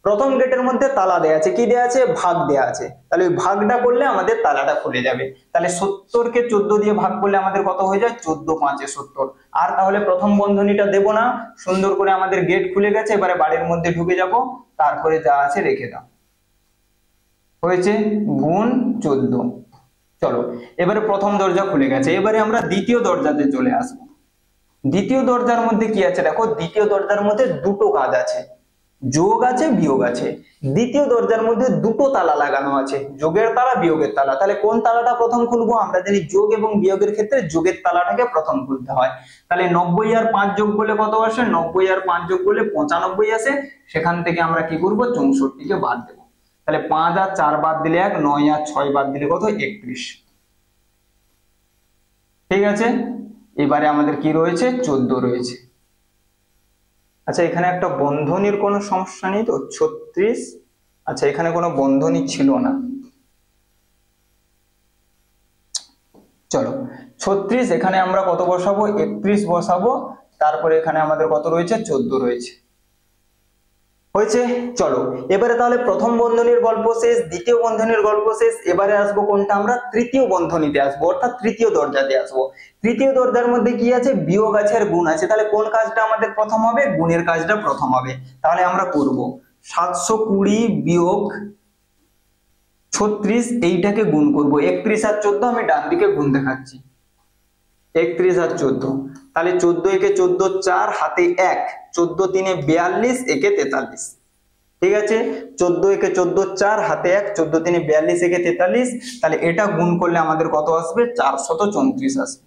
প্রথম গেটের মধ্যে তালা দেয়া আছে, কি দেয়া আছে? ভাগ দেয়া আছে। তাহলে ওই ভাগটা করলে আমাদের তালাটা খুলে যাবে। তাহলে 70 কে 14 দিয়ে ভাগ করলে আমাদের কত হয়ে যায়? 14 5 70। আর তাহলে প্রথম বন্ধনীটা দেব না, সুন্দর করে আমাদের গেট খুলে গেছে, এবারে বাড়ির মধ্যে ঢুকে যাব, তারপরে যা আছে রেখে দাও। হয়েছে? গুণ 14। চলো এবারে প্রথম দরজা খুলে গেছে, এবারে আমরা দ্বিতীয় দরজাতে চলে আসবো। দ্বিতীয় দরজার মধ্যে কি আছে দেখো? দ্বিতীয় দরজার মধ্যে দুটো কাজ আছে, যোগ আছে বিয়োগ আছে। দ্বিতীয় দরজার মধ্যে দুটো তালা লাগানো আছে, যোগের তালা বিয়োগের তালা। তাহলে কোন তালাটা প্রথম খুলবো? আমরা জানি যোগ এবং বিয়োগের ক্ষেত্রে যোগের তালাটাকে প্রথম খুলতে হয়। তাহলে 90 আর 5 যোগ করলে কত আসে? 90 আর 5 যোগ করলে 95 আসে। সেখান থেকে আমরা কি করব? 64 কে বাদ দেবো। তাহলে 5 আর 4 বাদ দিলে 1, 9 আর 6 বাদ দিলে কত? 31। ঠিক আছে, এবারে আমাদের কি রয়েছে? 14 রয়েছে। আচ্ছা এখানে একটা বন্ধনীর কোনো সমস্যা নেই তো? 36, আচ্ছা এখানে কোনো বন্ধনী ছিল না। চলো 36, এখানে আমরা কত বসাবো? 31 বসাবো। তারপরে এখানে আমাদের কত রয়েছে? 14 রয়েছে। হয়েছে? চলো এবারে তাহলে প্রথম বন্ধনীর গল্প শেষ, দ্বিতীয় বন্ধনীর গল্প শেষ। এবারে আসবো কোনটা? আমরা তৃতীয় বন্ধনীতে আসবো, অর্থাৎ তৃতীয় দরজাতে আসবো। তৃতীয় দরজার মধ্যে কি আছে? বিয়োগ আছে আর গুণ আছে। তাহলে কোন কাজটা আমাদের প্রথম হবে? গুণের কাজটা প্রথম হবে। তাহলে আমরা করব 720 বিয়োগ 36, এইটাকে গুণ করব। 31 আর 14, আমি ডান দিকে গুণ দেখাচ্ছি। 31 আর 14, তাহলে 14 একে 14 4, হাতে 1, 14 3 42, একে 43। ঠিক আছে, 14 একে 14 4, হাতে 1, 14 3 42, একে 43। তাহলে এটা গুণ করলে আমাদের কত আসবে? 434 আসবে।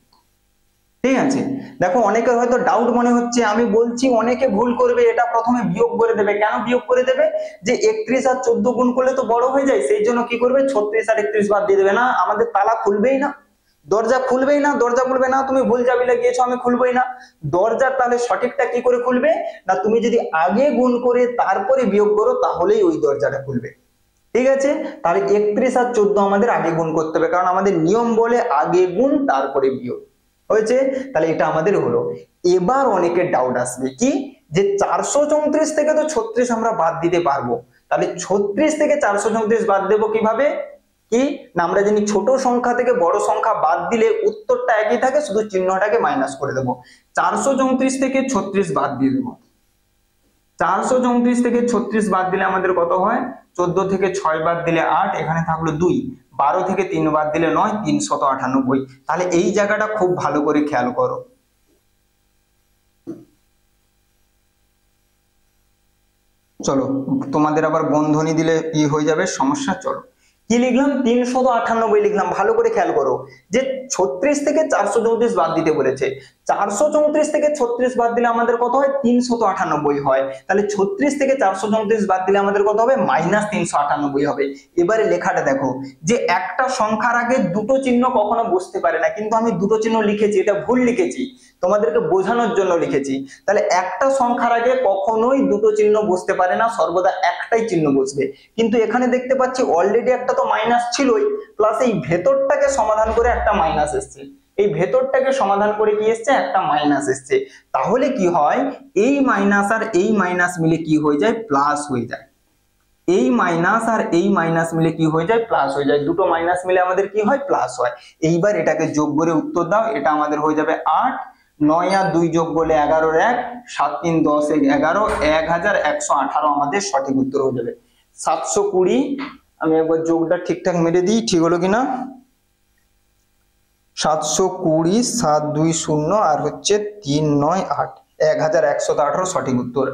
ঠিক আছে, দেখো অনেকের হয়তো ডাউট মনে হচ্ছে, আমি বলছি অনেকে ভুল করবে, এটা প্রথমে বিয়োগ করে দেবে। কেন বিয়োগ করে দেবে? যে 31 আর 14 গুণ করলে তো বড় হয়ে যায়, সেই জন্য কি করবে? 36 আর 31 বাদ দিয়ে দেবে। না, আমাদের তালা খুলবেই না, দরজা খুলবেই না। দরজা খুলবে না, তুমি ভুল চাবিটা গিয়েছো, আমি খুলবই না দরজার। তাহলে সঠিকটা কি করে খুলবে? না, তুমি যদি আগে গুণ করে তারপরে বিয়োগ করো, তাহলেই ওই দরজাটা খুলবে। ঠিক আছে, তাহলে 31 আর 14 আমাদের আগে গুণ করতে হবে, কারণ আমাদের নিয়ম বলে আগে গুণ তারপরে বিয়োগ। হয়েছে? তাহলে এটা আমাদের হলো। এবার অনেকের ডাউট আসবে কি, যে 434 থেকে তো 36 আমরা বাদ দিতে পারবো, তাহলে 36 থেকে 434 বাদ দেবো কিভাবে? কি না, আমরা জানি ছোট সংখ্যা থেকে বড় সংখ্যা বাদ দিলে উত্তরটা একই থাকে, শুধু চিহ্নটাকে মাইনাস করে দেবো। 434 থেকে 36 বাদ দিয়ে দেবো। 434 থেকে 36 বাদ দিলে আমাদের কত হয়? 14 থেকে 6 বাদ দিলে 8, এখানে থাকলো 2, 12 থেকে 3 বাদ দিলে 9, 398। তাহলে এই জায়গাটা খুব ভালো করে খেয়াল করো। চলো তোমাদের আবার বন্ধনী দিলে কি হয়ে যাবে সমস্যা। চলো কি লিখলাম? 398 লিখলাম। ভালো করে খেয়াল করো যে 36 থেকে 434 বাদ দিতে বলেছে। 434 থেকে 36 বাদ দিলে আমাদের কত হয়? 398 হয়। তাহলে 36 থেকে 434 বাদ দিলে আমাদের কত হবে? -398 হবে। এবারে লেখাটা দেখো, যে একটা সংখ্যার আগে দুটো চিহ্ন কখনো বসতে পারে না, কিন্তু আমি দুটো চিহ্ন লিখেছি, এটা ভুল লিখেছি, তোমাদেরকে বোঝানোর জন্য লিখেছি। তাহলে একটা সংখ্যার আগে কখনোই দুটো চিহ্ন বসতে পারে না, সর্বদা একটাই চিহ্ন বসবে। কিন্তু এখানে দেখতে পাচ্ছি অলরেডি একটা তো মাইনাস ছিলই, প্লাস এই ভেতরটাকে সমাধান করে একটা মাইনাস এসছে। এই ভেতরটাকে সমাধান করে কি এসছে? একটা মাইনাস এসছে। তাহলে কি হয়? এই মাইনাস আর এই মাইনাস মিলে কি হয়ে যায়? প্লাস হয়ে যায়। এই মাইনাস আর এই মাইনাস মিলে কি হয়ে যায়? প্লাস হয়ে যায়। দুটো মাইনাস মিলে আমাদের কি হয়? প্লাস হয়। এইবার এটাকে যোগ করে উত্তর দাও। এটা আমাদের হয়ে যাবে 8, 9 আর 2 যোগ করলে 11 1, 7 3 10 11, 1118 আমাদের সঠিক উত্তর হয়ে যাবে। 720, আমি একবার যোগটা ঠিকঠাক মেরে দিই, ঠিক হলো কিনা। 720, 7 2 0 আর হচ্ছে 3 9 8, 1118 সঠিক উত্তর।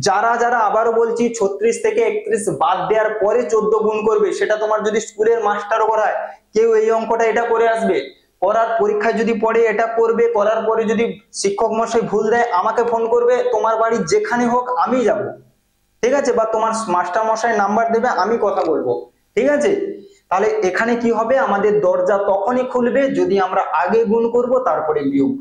যারা যারা আবারও বলছি 36 থেকে 31 বাদ দেওয়ার পরে 14 গুণ করবে, সেটা তোমার যদি স্কুলের মাস্টারও করায়, কেউ এই অঙ্কটা এটা করে আসবে? করার পরীক্ষায় যদি পড়ে এটা করবে, করার পরে যদি শিক্ষক মশাই ভুল দেয় আমাকে ফোন করবে, তোমার বাড়ি যেখানে হোক আমি যাব, ঠিক আছে, বা তোমার মাস্টার মশাই নাম্বার দেবে, আমি কথা বলবো, ঠিক আছে। তাহলে এখানে কি হবে, আমাদের দরজা তখনই খুলবে যদি আমরা আগে গুণ করব তারপরে বিয়োগ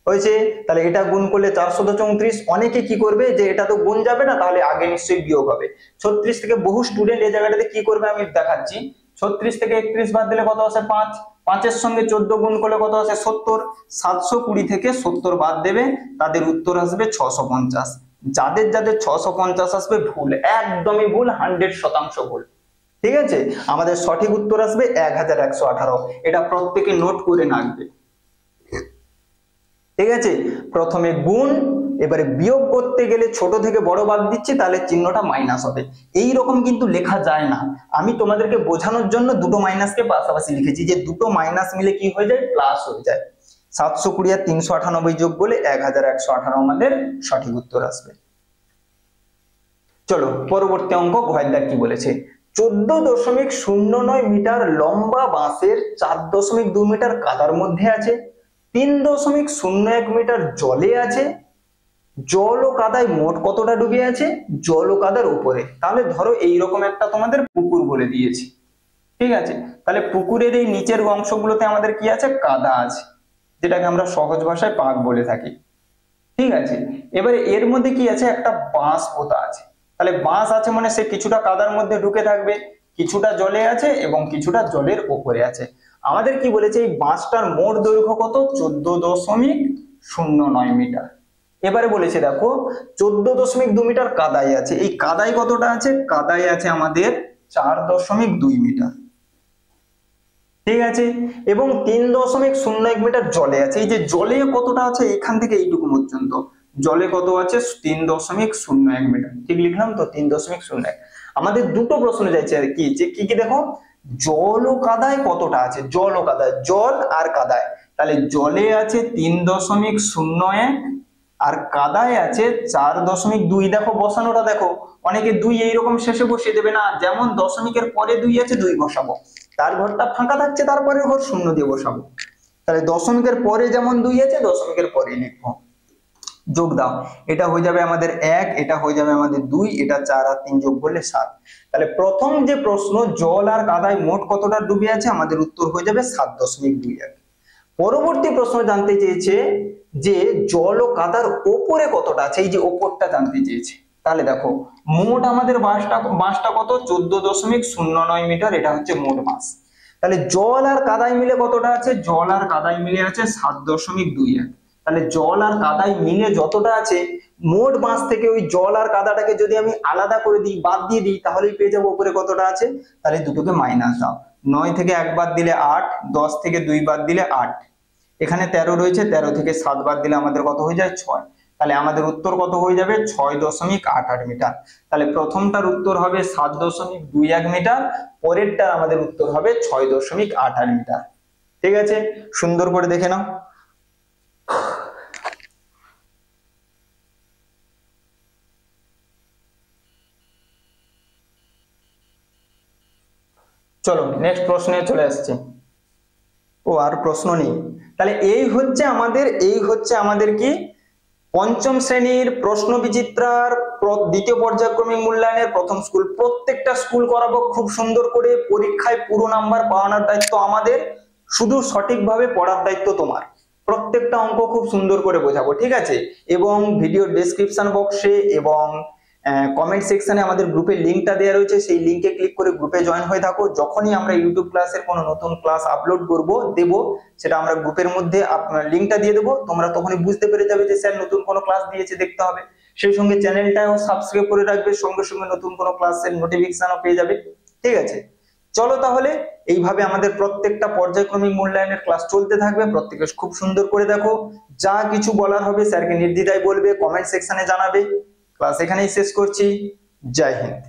হয়েছে। তাহলে এটা গুণ করলে 434, অনেকে কি করবে যে এটা তো গুণ যাবে না, তাহলে আগে নিশ্চয়ই বিয়োগ হবে। 36 থেকে বহু স্টুডেন্ট এই জায়গাটাতে কি করবে আমি দেখাচ্ছি। 36 থেকে 31 বাদ দিলে কত আসে 5, 5 এর সঙ্গে 14 গুণ করলে কত আসে 70, 720 থেকে 70 বাদ দেবে, তাদের উত্তর আসবে 650। যাদের যাদের 650 আসবে ভুল, একদমই ভুল, 100% ভুল, ঠিক আছে। আমাদের সঠিক উত্তর আসবে 1118। এটা প্রত্যেকে নোট করে রাখবে, ঠিক আছে। প্রথমে গুণ, এবারে বিয়োগ করতে গেলে ছোট থেকে বড় বাদ দিচ্ছি, তাহলে চিহ্নটা মাইনাস হবে। এই রকম কিন্তু লেখা যায় না, আমি তোমাদেরকে বোঝানোর জন্য দুটো মাইনাসকে পাশাপাশি লিখেছি, যে দুটো মাইনাস মিলে কি হয়ে যায়, প্লাস হয়ে যায়। 720 আর 398 যোগ করলে 1118 আমাদের সঠিক উত্তর আসবে। চলো পরবর্তী অঙ্ক, ঘয়ের দাগ কি বলেছে। 14.09 মিটার লম্বা বাঁশের 4.2 মিটার কাদার মধ্যে আছে, 3.01 মিটার জলে আছে, জল ও কাদায় মোট কতটা ডুবে আছে, জল ও কাদার উপরে। তাহলে ধরো এইরকম একটা তোমাদের পুকুর বলে দিয়েছি, ঠিক আছে। তাহলে পুকুরের এই নিচের অংশগুলোতে আমাদের কি আছে, কাদা আছে, যেটাকে আমরা সহজ ভাষায় পাক বলে থাকি, ঠিক আছে। এবারে এর মধ্যে কি আছে, একটা বাঁশ পোতা আছে। তাহলে বাঁশ আছে মানে সে কিছুটা কাদার মধ্যে ঢুকে থাকবে, কিছুটা জলে আছে এবং কিছুটা জলের উপরে আছে। আমাদের কি বলেছে, এই বাঁশটার মোট দৈর্ঘ্য কত, 14.09 মিটার। এবারে বলেছে দেখো 14.2 মিটার কাদায় আছে, এই কাদায় কতটা আছে, কাদায় আছে আমাদের 4.2 মিটার, ঠিক আছে। এবং 3.01 মিটার জলে আছে, এই যে জলে কতটা আছে, এখান থেকে এইটুকু পর্যন্ত জলে কত আছে, 3.01 মিটার, ঠিক লিখলাম তো, 3.01। আমাদের দুটো প্রশ্ন যাচ্ছে আর কি, যে কি কি দেখো, জল ও কাদায় কতটা আছে, জল ও কাদায়, জল আর কাদায়। তাহলে জলে আছে 3.01 আর কাদায় আছে 4.2। দেখো বসানোটা দেখো, অনেকে 2 এইরকম শেষে বসিয়ে দেবে না, যেমন দশমিকের পরে 2 আছে 2 বসাবো, তার ঘরটা ফাঁকা থাকছে তারপরে ঘর শূন্য দিয়ে বসাবো। তাহলে দশমিকের পরে যেমন 2 আছে দশমিকের পরে লিখবো, যোগ দাও, এটা হয়ে যাবে আমাদের 1, এটা হয়ে যাবে আমাদের 2, এটা 4 আর 3 যোগ করলে 7। তাহলে প্রথম যে প্রশ্ন, জল আর কাদায় মোট কতটা ডুবে আছে, আমাদের উত্তর হয়ে যাবে 7.21। পরবর্তী প্রশ্ন জানতে চেয়েছে যে জল ও কাদার ওপরে কতটা আছে, এই যে ওপরটা জানতে চেয়েছে। তাহলে দেখো মোট আমাদের বাঁশটা কত, 14.09 মিটার, এটা হচ্ছে মোট বাঁশ। তাহলে জল আর কাদায় মিলে কতটা আছে, জল আর কাদায় মিলে আছে 7.21। তাহলে জল আর কাদায় মিলে যতটা আছে, মোট বাঁশ থেকে ওই জল আর কাদাটাকে যদি আমি আলাদা করে দিই, বাদ দিয়ে দিই, তাহলেই পেয়ে যাবো উপরে কতটা আছে। তাহলে দুটোকে মাইনাস দাও, 9 থেকে 1 বাদ দিলে 8, 10 থেকে 2 বাদ দিলে 8, এখানে 13 রয়েছে, 13 থেকে 7 বাদ দিলে আমাদের কত হয়ে যায়, 6। তাহলে আমাদের উত্তর কত হয়ে যাবে, 6.88 মিটার। তাহলে প্রথমটার উত্তর হবে 7.21 মিটার, পরেরটার আমাদের উত্তর হবে 6.88 মিটার, ঠিক আছে। সুন্দর করে দেখে নাও। চলো নেক্সট প্রশ্নে চলে আসছে। ও আর প্রশ্ন নেই। তাহলে এই হচ্ছে আমাদের কি পঞ্চম শ্রেণীর প্রশ্ন বিচিত্রার দ্বিতীয় পর্যায়ক্রমিক মূল্যায়নের প্রথম স্কুল। প্রত্যেকটা স্কুল করাবো খুব সুন্দর করে, পরীক্ষায় পুরো নাম্বার পাওয়ানোর দায়িত্ব আমাদের, শুধু সঠিকভাবে পড়ার দায়িত্ব তোমার। প্রত্যেকটা অঙ্ক খুব সুন্দর করে বোঝাবো, ঠিক আছে। এবং ভিডিও ডেসক্রিপশন বক্সে এবং কমেন্ট সেকশনে আমাদের গ্রুপের লিঙ্কটা দেওয়া রয়েছে, সেই লিঙ্কে ক্লিক করে গ্রুপে জয়েন হয়ে থাকো। যখনই আমরা ইউটিউব ক্লাসের কোনো নতুন ক্লাস আপলোড দেব, সেটা আমরা গ্রুপের মধ্যে লিঙ্কটা দিয়ে দেবো, তোমরা তখনই বুঝতে পেরে যাবে যে স্যার নতুন কোনো ক্লাস দিয়েছে, দেখতে হবে। সেই সঙ্গে চ্যানেলটাও সাবস্ক্রাইব করে রাখবে, সঙ্গে সঙ্গে নতুন কোনো ক্লাসের নোটিফিকেশনও পেয়ে যাবে, ঠিক আছে। চলো তাহলে এইভাবে আমাদের প্রত্যেকটা পর্যায়ক্রমিক মূল্যায়নের ক্লাস চলতে থাকবে। প্রত্যেকে খুব সুন্দর করে দেখো, যা কিছু বলার হবে স্যারকে নির্দ্বিধায় বলবে, কমেন্ট সেকশনে জানাবে। ক্লাস এখানেই শেষ করছি। জয় হিন্দ।